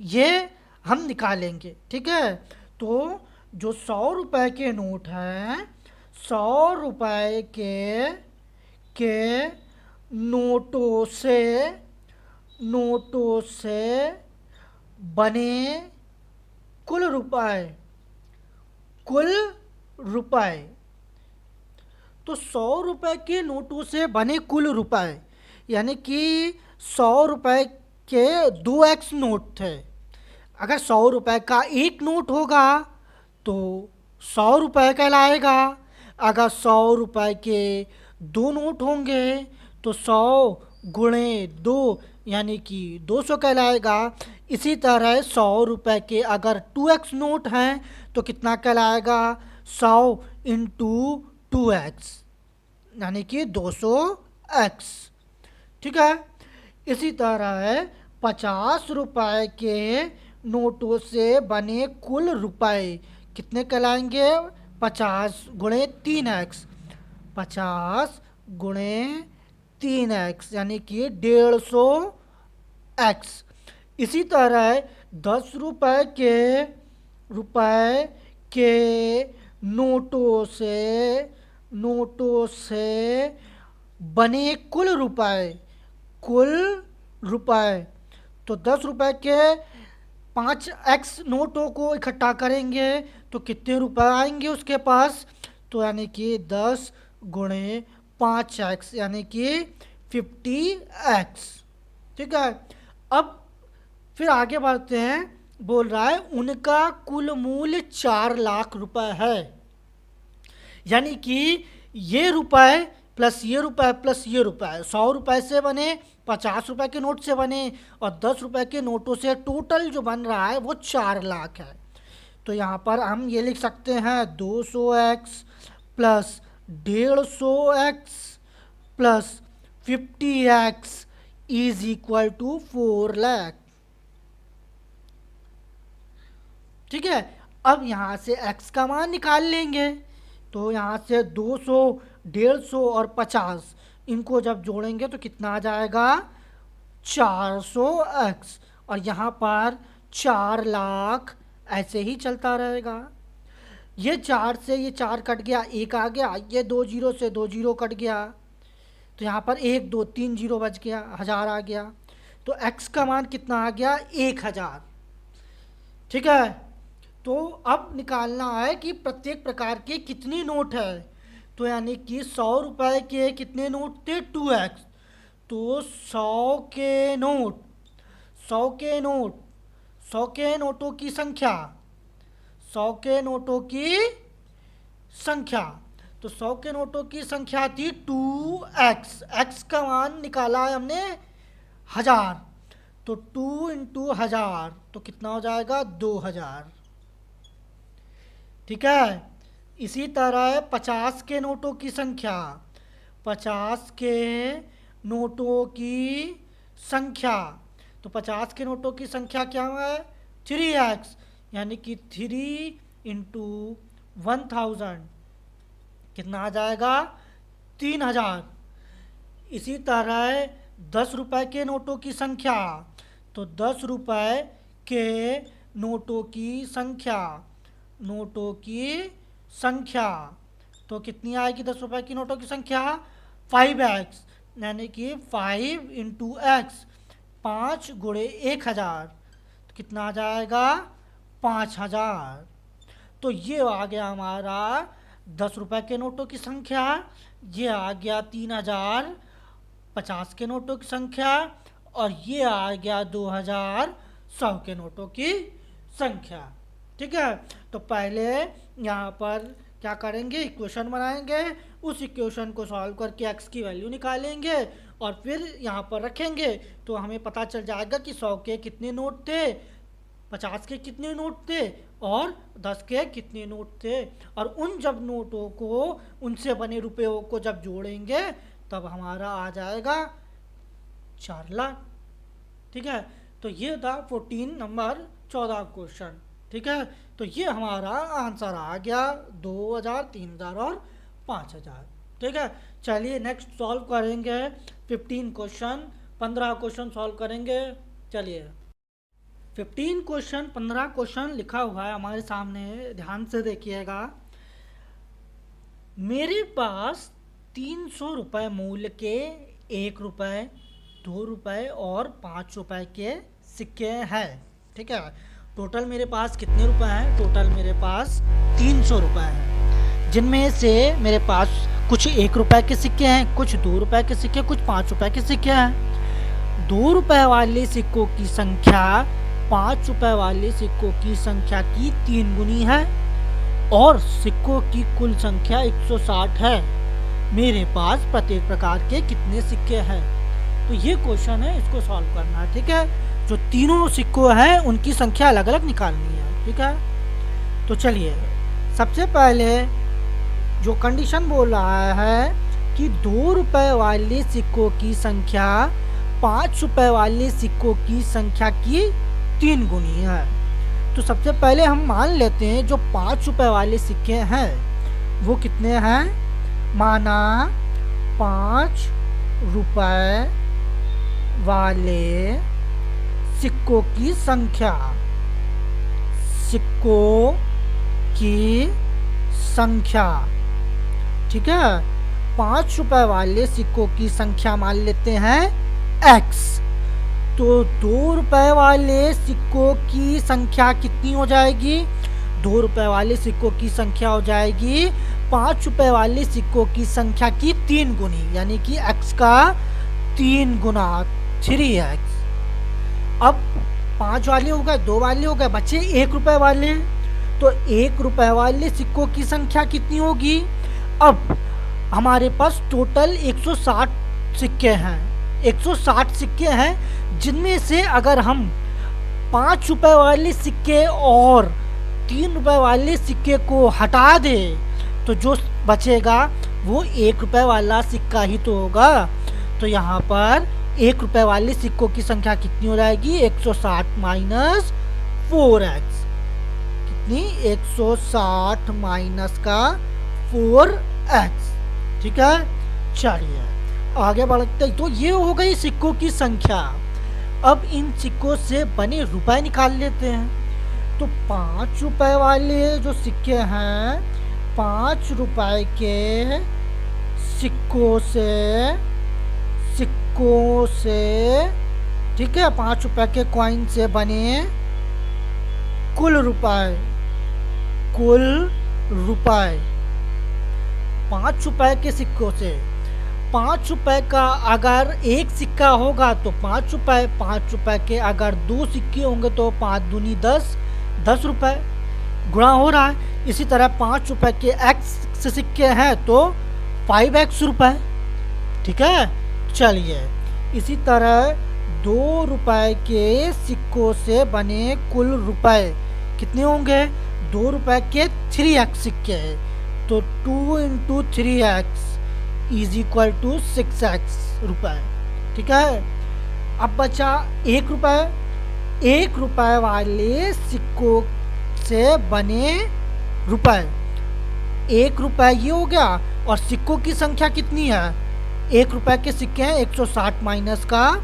ये हम निकालेंगे। ठीक है, तो जो 100 रुपये के नोट हैं, 100 रुपये के नोटों से बने कुल रुपए, तो 100 रुपये के नोटों से बने कुल रुपए, यानी कि 100 रुपये के 2x नोट थे। अगर 100 रुपये का एक नोट होगा तो 100 रुपये कहलाएगा। अगर 100 रुपये के 2 नोट होंगे तो 100 × 2 यानी कि 200 कहलाएगा। इसी तरह 100 रुपये के अगर 2x नोट हैं तो कितना कहलाएगा 100 × 2x यानी कि 200x। ठीक है, इसी तरह 50 रुपये के नोटों से बने कुल रुपए कितने कहलाएंगे 50 × 3x, 50 × 3x यानी कि 150x। इसी तरह 10 रुपये के नोटों से बने कुल रुपए, तो 10 रुपये के 5x नोटों को इकट्ठा करेंगे तो कितने रुपए आएंगे उसके पास, तो यानी कि 10 × 5x यानी कि 50x। ठीक है, अब फिर आगे बढ़ते हैं। बोल रहा है उनका कुल मूल्य 4 लाख रुपए है। यानी कि ये रुपए प्लस ये रुपए प्लस ये रुपए 100 रुपये से बने, 50 रुपये के नोट से बने और 10 रुपये के नोटों से टोटल जो बन रहा है वो 4 लाख है। तो यहाँ पर हम ये लिख सकते हैं 200x plus 150x plus 50x is equal to 4 lakh. ठीक है। अब यहाँ से x का मान निकाल लेंगे, तो यहाँ से 200, 150 और 50 इनको जब जोड़ेंगे तो कितना आ जाएगा 400x, और यहाँ पर 4 लाख, ऐसे ही चलता रहेगा। ये 4 से ये 4 कट गया, 1 आ गया, ये 2 जीरो से 2 जीरो कट गया, तो यहाँ पर 1 2 3 जीरो बच गया, 1000 आ गया। तो x का मान कितना आ गया 1000। ठीक है। तो अब निकालना है कि प्रत्येक प्रकार के कितनी नोट है। तो यानी कि 100 रुपए के कितने नोट थे 2x, तो 100 के नोट, 100 के नोट, 100 के नोटों की संख्या, 100 के नोटों की संख्या, तो 100 के नोटों की संख्या थी 2x, x का मान निकाला है हमने 1000, तो 2 इंटू 1000 तो कितना हो जाएगा 2000। ठीक है। इसी तरह 50 के नोटों की संख्या, 50 के नोटों की संख्या, तो 50 के नोटों की संख्या क्या है 3x, यानी कि 3 इंटू 1000 कितना आ जाएगा 3000। इसी तरह 10 रुपए के नोटों की संख्या, तो 10 रुपए के नोटों की संख्या, नोटों की संख्या, तो कितनी आएगी 10 रुपए की नोटों की संख्या 5x, यानी कि 5 इंटू एक्स, 5 गुणे 1000 तो कितना आ जाएगा 5000। तो ये आ गया हमारा 10 रुपए के नोटों की संख्या, ये आ गया 3000 50 के नोटों की संख्या, और ये आ गया 2000 100 के नोटों की संख्या। ठीक है। तो पहले यहाँ पर क्या करेंगे इक्वेशन बनाएंगे, उस इक्वेशन को सॉल्व करके x की वैल्यू निकालेंगे और फिर यहाँ पर रखेंगे, तो हमें पता चल जाएगा कि 100 के कितने नोट थे, 50 के कितने नोट थे और 10 के कितने नोट थे, और उन जब नोटों को उनसे बने रुपयों को जब जोड़ेंगे तब हमारा आ जाएगा 4 लाख। ठीक है। तो ये था 14 नंबर 14 क्वेश्चन। ठीक है। तो ये हमारा आंसर आ गया 2000, 3000 और 5000। ठीक है। चलिए नेक्स्ट सॉल्व करेंगे 15 क्वेश्चन, 15 क्वेश्चन सॉल्व करेंगे। चलिए 15 क्वेश्चन, 15 क्वेश्चन लिखा हुआ है हमारे सामने, ध्यान से देखिएगा। मेरे पास 300 रुपये मूल्य के 1 रुपये, 2 रुपये और 5 रुपये के सिक्के हैं। ठीक है। टोटल मेरे पास कितने रुपए हैं, टोटल मेरे पास 300 रुपये हैं, जिनमें से मेरे पास कुछ 1 रुपये के सिक्के हैं, कुछ 2 रुपये के सिक्के, कुछ 5 रुपये के सिक्के हैं। 2 रुपये वाले सिक्कों की संख्या 5 रुपये वाले सिक्कों की संख्या की 3 गुनी है और सिक्कों की कुल संख्या 160 है। मेरे पास प्रत्येक प्रकार के कितने सिक्के हैं। तो ये क्वेश्चन है, इसको सॉल्व करना है। ठीक है। जो तीनों सिक्कों हैं उनकी संख्या अलग अलग निकालनी है। ठीक है। तो चलिए सबसे पहले जो कंडीशन बोल रहा है कि 2 रुपये वाले सिक्कों की संख्या 5 रुपये वाले सिक्कों की संख्या की 3 गुनी है। तो सबसे पहले हम मान लेते हैं जो 5 रुपये वाले सिक्के हैं वो कितने हैं। माना 5 रुपये वाले सिक्कों की संख्या, सिक्कों की संख्या। ठीक है। 5 रुपये वाले सिक्कों की संख्या मान लेते हैं x। तो 2 रुपये वाले सिक्कों की संख्या कितनी हो जाएगी, 2 रुपये वाले सिक्कों की संख्या हो जाएगी 5 रुपये वाले सिक्कों की संख्या की 3 गुनी, यानी कि x का 3 गुना 3x। अब 5 वाले हो गए, 2 वाले हो गए, बचे 1 रुपये वाले। तो 1 रुपये वाले सिक्कों की संख्या कितनी होगी। अब हमारे पास टोटल 160 सिक्के हैं, 160 सिक्के हैं, जिनमें से अगर हम 5 रुपये वाले सिक्के और 3 रुपये वाले सिक्के को हटा दें तो जो बचेगा वो 1 रुपये वाला सिक्का ही तो होगा। तो यहाँ पर 1 रुपये वाले सिक्कों की संख्या कितनी हो जाएगी 160 माइनस 4x, कितनी 160 माइनस का 4x। ठीक है, चलिए आगे बढ़ते। तो ये हो गई सिक्कों की संख्या। अब इन सिक्कों से बने रुपए निकाल लेते हैं। तो 5 रुपए वाले जो सिक्के हैं, 5 रुपए के सिक्कों से ठीक है, 5 रुपए के कॉइन से बने कुल रुपए 5 रुपए के सिक्कों से। 5 रुपए का अगर एक सिक्का होगा तो 5 रुपए, 5 रुपए के अगर 2 सिक्के होंगे तो 5 दूनी 10, 10 रुपए गुणा हो रहा है। इसी तरह 5 रुपए के x सिक्के हैं तो 5x रुपए। ठीक है, चलिए इसी तरह 2 रुपए के सिक्कों से बने कुल रुपए कितने होंगे? 2 रुपए के 3x सिक्के हैं तो 2 into 3x is equal to 6x रुपए। ठीक है, अब बचा 1 रुपए। 1 रुपए वाले सिक्कों से बने रुपए, 1 रुपए ये हो गया। और सिक्कों की संख्या कितनी है? 1 रुपए के सिक्के हैं 160 माइनस का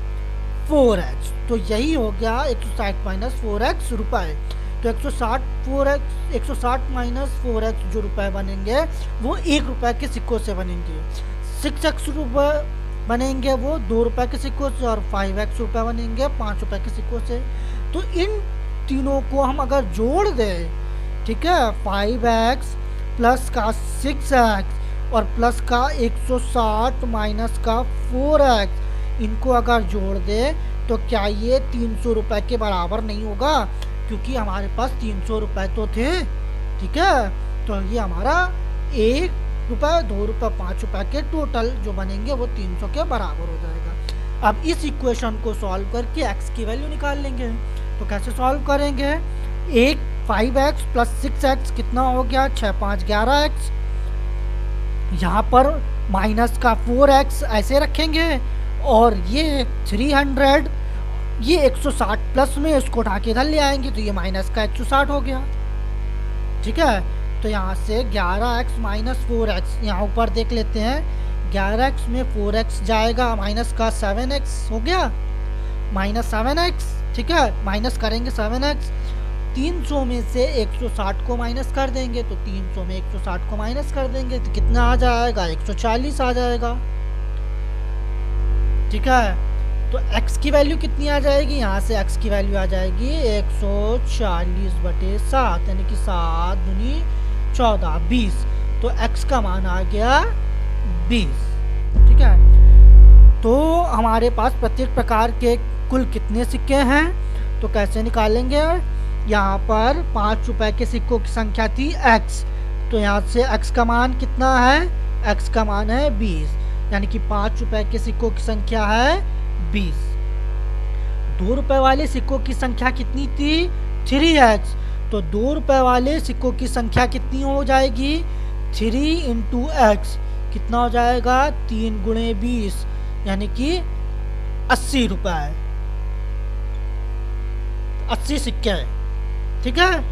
4x, तो यही हो गया 160 माइनस 4x रुपए। तो 160 माइनस 4x जो रुपए बनेंगे वो 1 रुपए के सिक्कों से बनेंगे। 6x रुपए बनेंगे वो 2 रुपए के सिक्कों से, और 5x रुपए बनेंगे 5 रुपए के सिक्कों से। तो इन तीनों को हम अगर जोड़ दें, ठीक है, 5x प्लस का 6x और प्लस का 160 माइनस का 4x, इनको अगर जोड़ दें तो क्या ये 300 रुपए के बराबर नहीं होगा? क्योंकि हमारे पास 300 रुपए तो थे। ठीक है, तो ये हमारा 1 रुपए, 2 रुपए, 5 रुपए के टोटल जो बनेंगे वो 300 के बराबर हो जाएगा। अब इस इक्वेशन को सॉल्व करके x की वैल्यू निकाल लेंगे। तो कैसे सॉल्व करेंगे? 5x प्लस 6x कितना हो गया? 6 5 11x। यहाँ पर माइनस का 4x ऐसे रखेंगे, और ये 300, ये 160 प्लस में इसको उठा के इधर ले आएंगे तो ये माइनस का 160 हो गया। ठीक है, तो यहाँ से 11x माइनस 4x, यहाँ ऊपर देख लेते हैं। 11x में 4x जाएगा, माइनस का 7x हो गया, माइनस 7x। ठीक है, माइनस करेंगे 7x। 300 में से 160 को माइनस कर देंगे, तो 300 में 160 को माइनस कर देंगे तो कितना आ जाएगा? 140 आ जाएगा। ठीक है, तो x की वैल्यू कितनी आ जाएगी? यहाँ से x की वैल्यू आ जाएगी 140/7, यानी कि 7 दूनी 14, 20। तो x का मान आ गया 20। ठीक है, तो हमारे पास प्रत्येक प्रकार के कुल कितने सिक्के हैं? तो कैसे निकालेंगे? यहाँ पर 5 रुपए के सिक्कों की संख्या थी x, तो यहाँ से x का मान कितना है? x का मान है 20, यानी कि 5 रुपए के सिक्कों की संख्या है 20। 2 रुपए वाले सिक्कों की संख्या कितनी थी? 3x, तो 2 रुपए वाले सिक्कों की संख्या कितनी हो जाएगी? 3 इंटू x कितना हो जाएगा? 3 गुणे 20, यानी कि 80 रुपए, 80 सिक्के। ठीक है,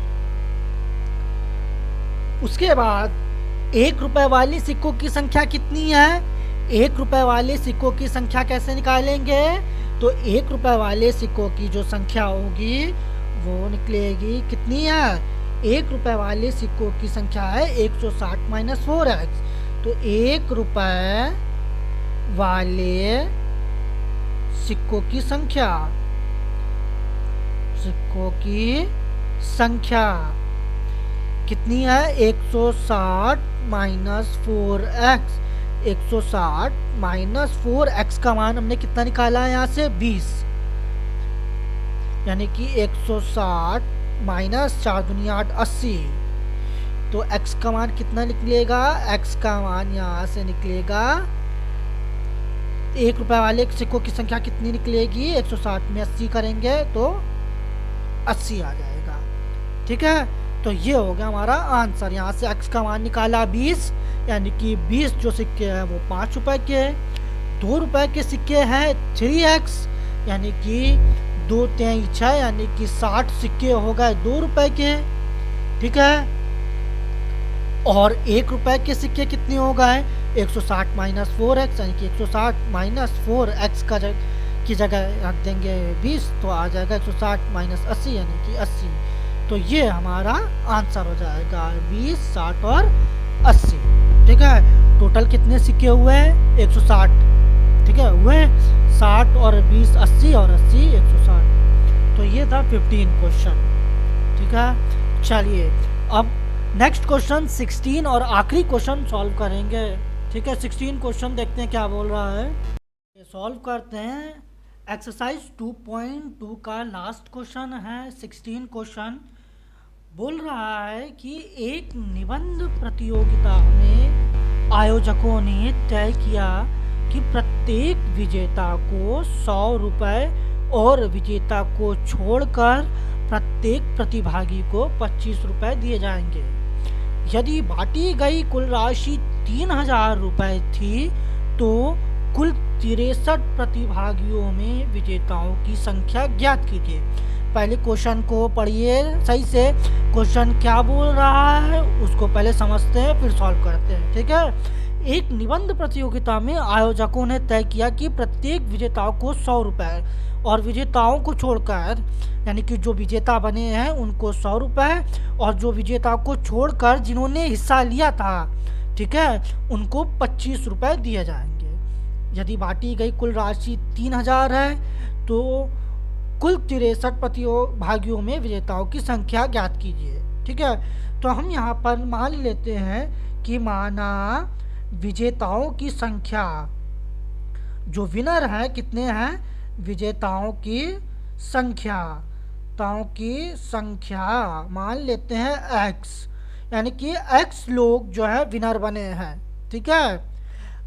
उसके बाद 1 रुपए वाली सिक्कों की संख्या कितनी है? 1 रुपए वाले सिक्कों की संख्या कैसे निकालेंगे? तो 1 रुपए वाले सिक्कों की जो संख्या होगी वो निकलेगी कितनी है? 1 रुपए वाले सिक्कों की संख्या है 160 माइनस 4x। तो 1 रुपए वाले सिक्कों की संख्या कितनी है? 160 माइनस 4x। 160 माइनस 4x का मान हमने कितना निकाला है? यहाँ से 20, यानी कि 160 माइनस 4 दूनी 8, 80। तो x का मान कितना निकलेगा? x का मान यहाँ से निकलेगा, 1 रुपए वाले सिक्कों की संख्या कितनी निकलेगी? 160 में 80 करेंगे तो 80 आ जाएगा। ठीक है, तो ये हो गया हमारा आंसर। यहाँ से x का मान निकाला 20, यानी कि 20 जो सिक्के हैं वो 5 रुपए के। 2 रुपए के सिक्के हैं 3x, यानी कि 2 3 6, यानी कि 60 सिक्के हो गए 2 रुपए के। ठीक है। और 1 रुपए के सिक्के कितने हो गए, 160 माइनस 4x, यानी कि 160 माइनस 4x की जगह रख देंगे 20, तो आ जाएगा 160 माइनस 80, यानी कि 80। तो ये हमारा आंसर हो जाएगा 20, 60 और 80। ठीक है, टोटल कितने सिक्के हुए हैं, 160। ठीक है, हुए 60 और 20 80, और 80 160। तो ये था 15 क्वेश्चन। ठीक है, चलिए अब नेक्स्ट क्वेश्चन 16 और आखिरी क्वेश्चन सॉल्व करेंगे। ठीक है, 16 क्वेश्चन देखते हैं क्या बोल रहा है, सॉल्व करते हैं। एक्सरसाइज 2.2 का लास्ट क्वेश्चन है 16 क्वेश्चन। बोल रहा है कि एक निबंध प्रतियोगिता में आयोजकों ने तय किया कि प्रत्येक विजेता को 100 रुपये और विजेता को छोड़कर प्रत्येक प्रतिभागी को 25 रुपये दिए जाएंगे। यदि बांटी गई कुल राशि 3000 रुपये थी तो कुल 63 प्रतिभागियों में विजेताओं की संख्या ज्ञात कीजिए। पहले क्वेश्चन को पढ़िए सही से, क्वेश्चन क्या बोल रहा है उसको पहले समझते हैं फिर सॉल्व करते हैं। ठीक है, एक निबंध प्रतियोगिता में आयोजकों ने तय किया कि प्रत्येक विजेताओं को 100 रुपये और विजेताओं को छोड़कर, यानी कि जो विजेता बने हैं उनको 100 रुपये, और जो विजेताओं को छोड़कर जिन्होंने हिस्सा लिया था, ठीक है, उनको 25 रुपये दिए जाएंगे। यदि बांटी गई कुल राशि 3000 है तो कुल 63 प्रतिभागियों में विजेताओं की संख्या ज्ञात कीजिए। ठीक है, तो हम यहाँ पर मान लेते हैं कि माना विजेताओं की संख्या, जो विनर है कितने हैं, विजेताओं की संख्या, मान लेते हैं x, यानी कि x लोग जो है विनर बने हैं। ठीक है,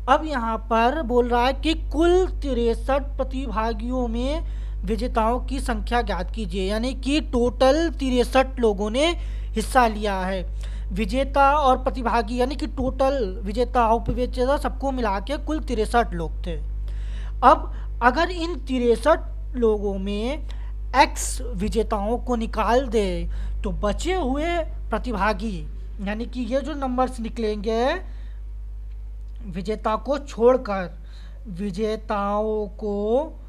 अब यहाँ पर बोल रहा है कि कुल 63 प्रतिभागियों में विजेताओं की संख्या ज्ञात कीजिए, यानी कि टोटल 63 लोगों ने हिस्सा लिया है। विजेता और प्रतिभागी यानी कि टोटल विजेता उपविजेता सबको मिला के कुल 63 लोग थे। अब अगर इन 63 लोगों में x विजेताओं को निकाल दे तो बचे हुए प्रतिभागी, यानी कि ये जो नंबर्स निकलेंगे विजेता को छोड़कर, विजेताओं को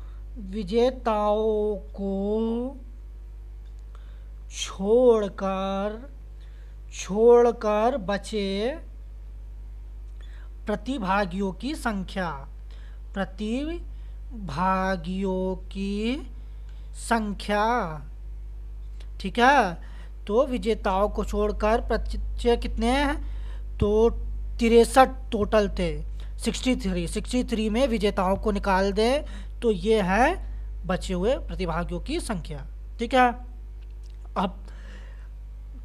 छोड़कर बचे प्रतिभागियों की संख्या। ठीक है, तो विजेताओं को छोड़कर बचे कितने हैं, तो 63 टोटल थे, 63 में विजेताओं को निकाल दें तो ये है बचे हुए प्रतिभागियों की संख्या। ठीक है, अब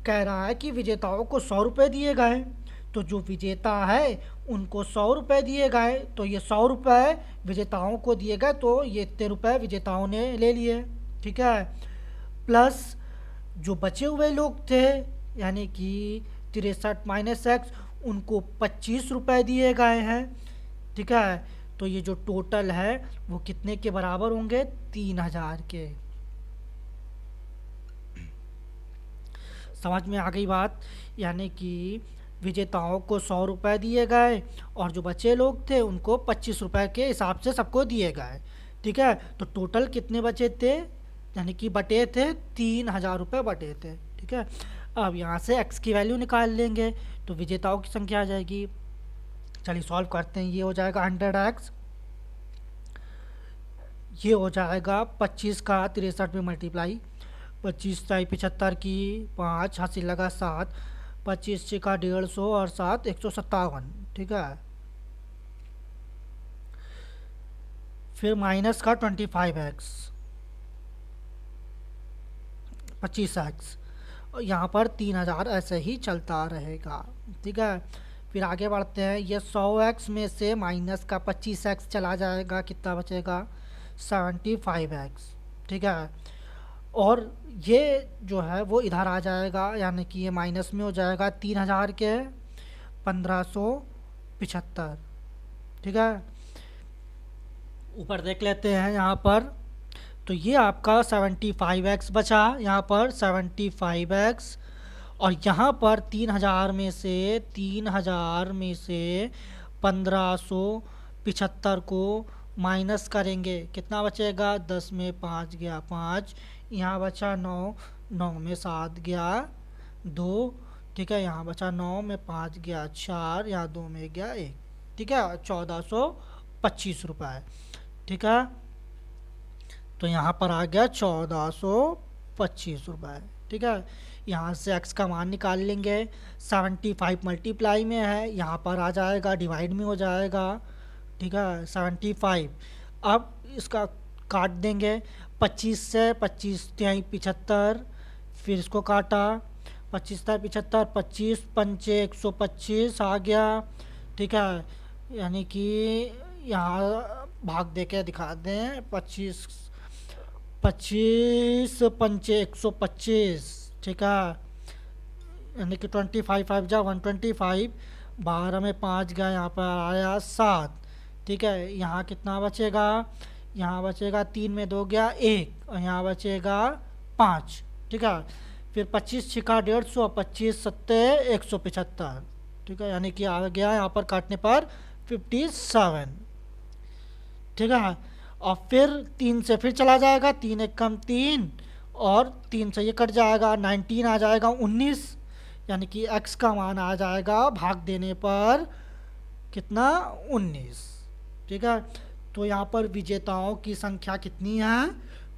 कह रहा है कि विजेताओं को 100 रुपये दिए गए, तो जो विजेता है उनको 100 रुपये दिए गए, तो ये 100 रुपये विजेताओं को दिए गए, तो ये इतने रुपये विजेताओं ने ले लिए। ठीक है, प्लस जो बचे हुए लोग थे यानी कि 63 माइनस x, उनको 25 रुपये दिए गए हैं। ठीक है, तो ये जो टोटल है वो कितने के बराबर होंगे, 3000 के। समझ में आ गई बात, यानी कि विजेताओं को 100 रुपये दिए गए और जो बचे लोग थे उनको 25 रुपये के हिसाब से सबको दिए गए। ठीक है, तो टोटल कितने बचे थे, यानी कि बटे थे 3000 रुपये बटे थे। ठीक है, अब यहाँ से x की वैल्यू निकाल लेंगे तो विजेताओं की संख्या आ जाएगी। चलिए सॉल्व करते हैं, ये हो जाएगा 100x, ये हो जाएगा 25 का 63 में मल्टीप्लाई, 25 चाई 75 की 5 हासिल लगा 7, 25 का 150 और 7 157। ठीक है, फिर माइनस का 25x 25x, यहाँ पर 3000 ऐसे ही चलता रहेगा। ठीक है, फिर आगे बढ़ते हैं, ये 100x में से माइनस का 25x चला जाएगा, कितना बचेगा 75x। ठीक है, और ये जो है वो इधर आ जाएगा, यानी कि ये माइनस में हो जाएगा 3000 के 1575। ठीक है, ऊपर देख लेते हैं यहाँ पर, तो ये आपका 75x बचा यहाँ पर 75x, और यहाँ पर 3000 में से 1575 को माइनस करेंगे, कितना बचेगा? 10 में 5 गया 5, यहाँ बचा 9, 9 में 7 गया 2, ठीक है, यहाँ बचा 9 में 5 गया 4, यहाँ 2 में गया 1, ठीक है, 1425 रुपये, ठीक है। तो यहाँ पर आ गया 1425 रुपये, ठीक है। यहाँ से x का मान निकाल लेंगे, 75 मल्टीप्लाई में है, यहाँ पर आ जाएगा डिवाइड में हो जाएगा, ठीक है, 75। अब इसका काट देंगे, 25 से 25 तिहाई 75, फिर इसको काटा, 25 था 75, 25 पंचे 125 आ गया, ठीक है। यानी कि यहाँ भाग दे के दिखा दें, 25 पंचे 125, ठीक है, यानी कि 25 5 जा 125, 12 में 5 गया, यहाँ पर आया 7, ठीक है। यहाँ कितना बचेगा? यहाँ बचेगा 3 में 2 गया 1, और यहाँ बचेगा 5, ठीक है। फिर 25 छिका 150, 25 सत्ते 175, ठीक है, यानी कि आ गया यहाँ पर काटने पर 57, ठीक है। और फिर 3 से फिर चला जाएगा, 3 एक कम 3, और 3 से ये कट जाएगा, 19 आ जाएगा 19, यानी कि x का मान आ जाएगा भाग देने पर कितना? 19, ठीक है। तो यहाँ पर विजेताओं की संख्या कितनी है?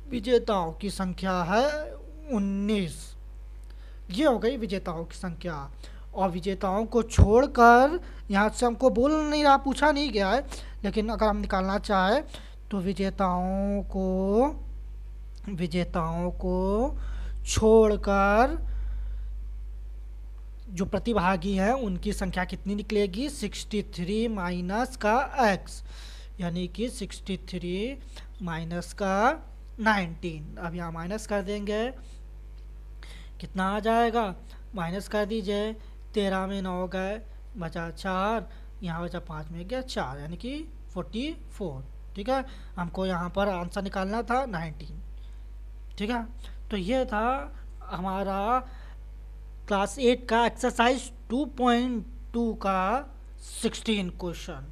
विजेताओं की संख्या है 19, ये हो गई विजेताओं की संख्या। और विजेताओं को छोड़कर, यहाँ से हमको बोल नहीं रहा, पूछा नहीं गया है, लेकिन अगर हम निकालना चाहे तो विजेताओं को छोड़कर जो प्रतिभागी हैं उनकी संख्या कितनी निकलेगी? 63 माइनस का x, यानी कि 63 माइनस का 19। अब यहाँ माइनस कर देंगे, कितना आ जाएगा? माइनस कर दीजिए, 13 में 9 गए, बचा 4, यहाँ बचा 5 में गया 4, यानी कि 44, ठीक है। हमको यहाँ पर आंसर निकालना था 19, ठीक है। तो ये था हमारा क्लास 8 का एक्सरसाइज 2.2 का 16 क्वेश्चन।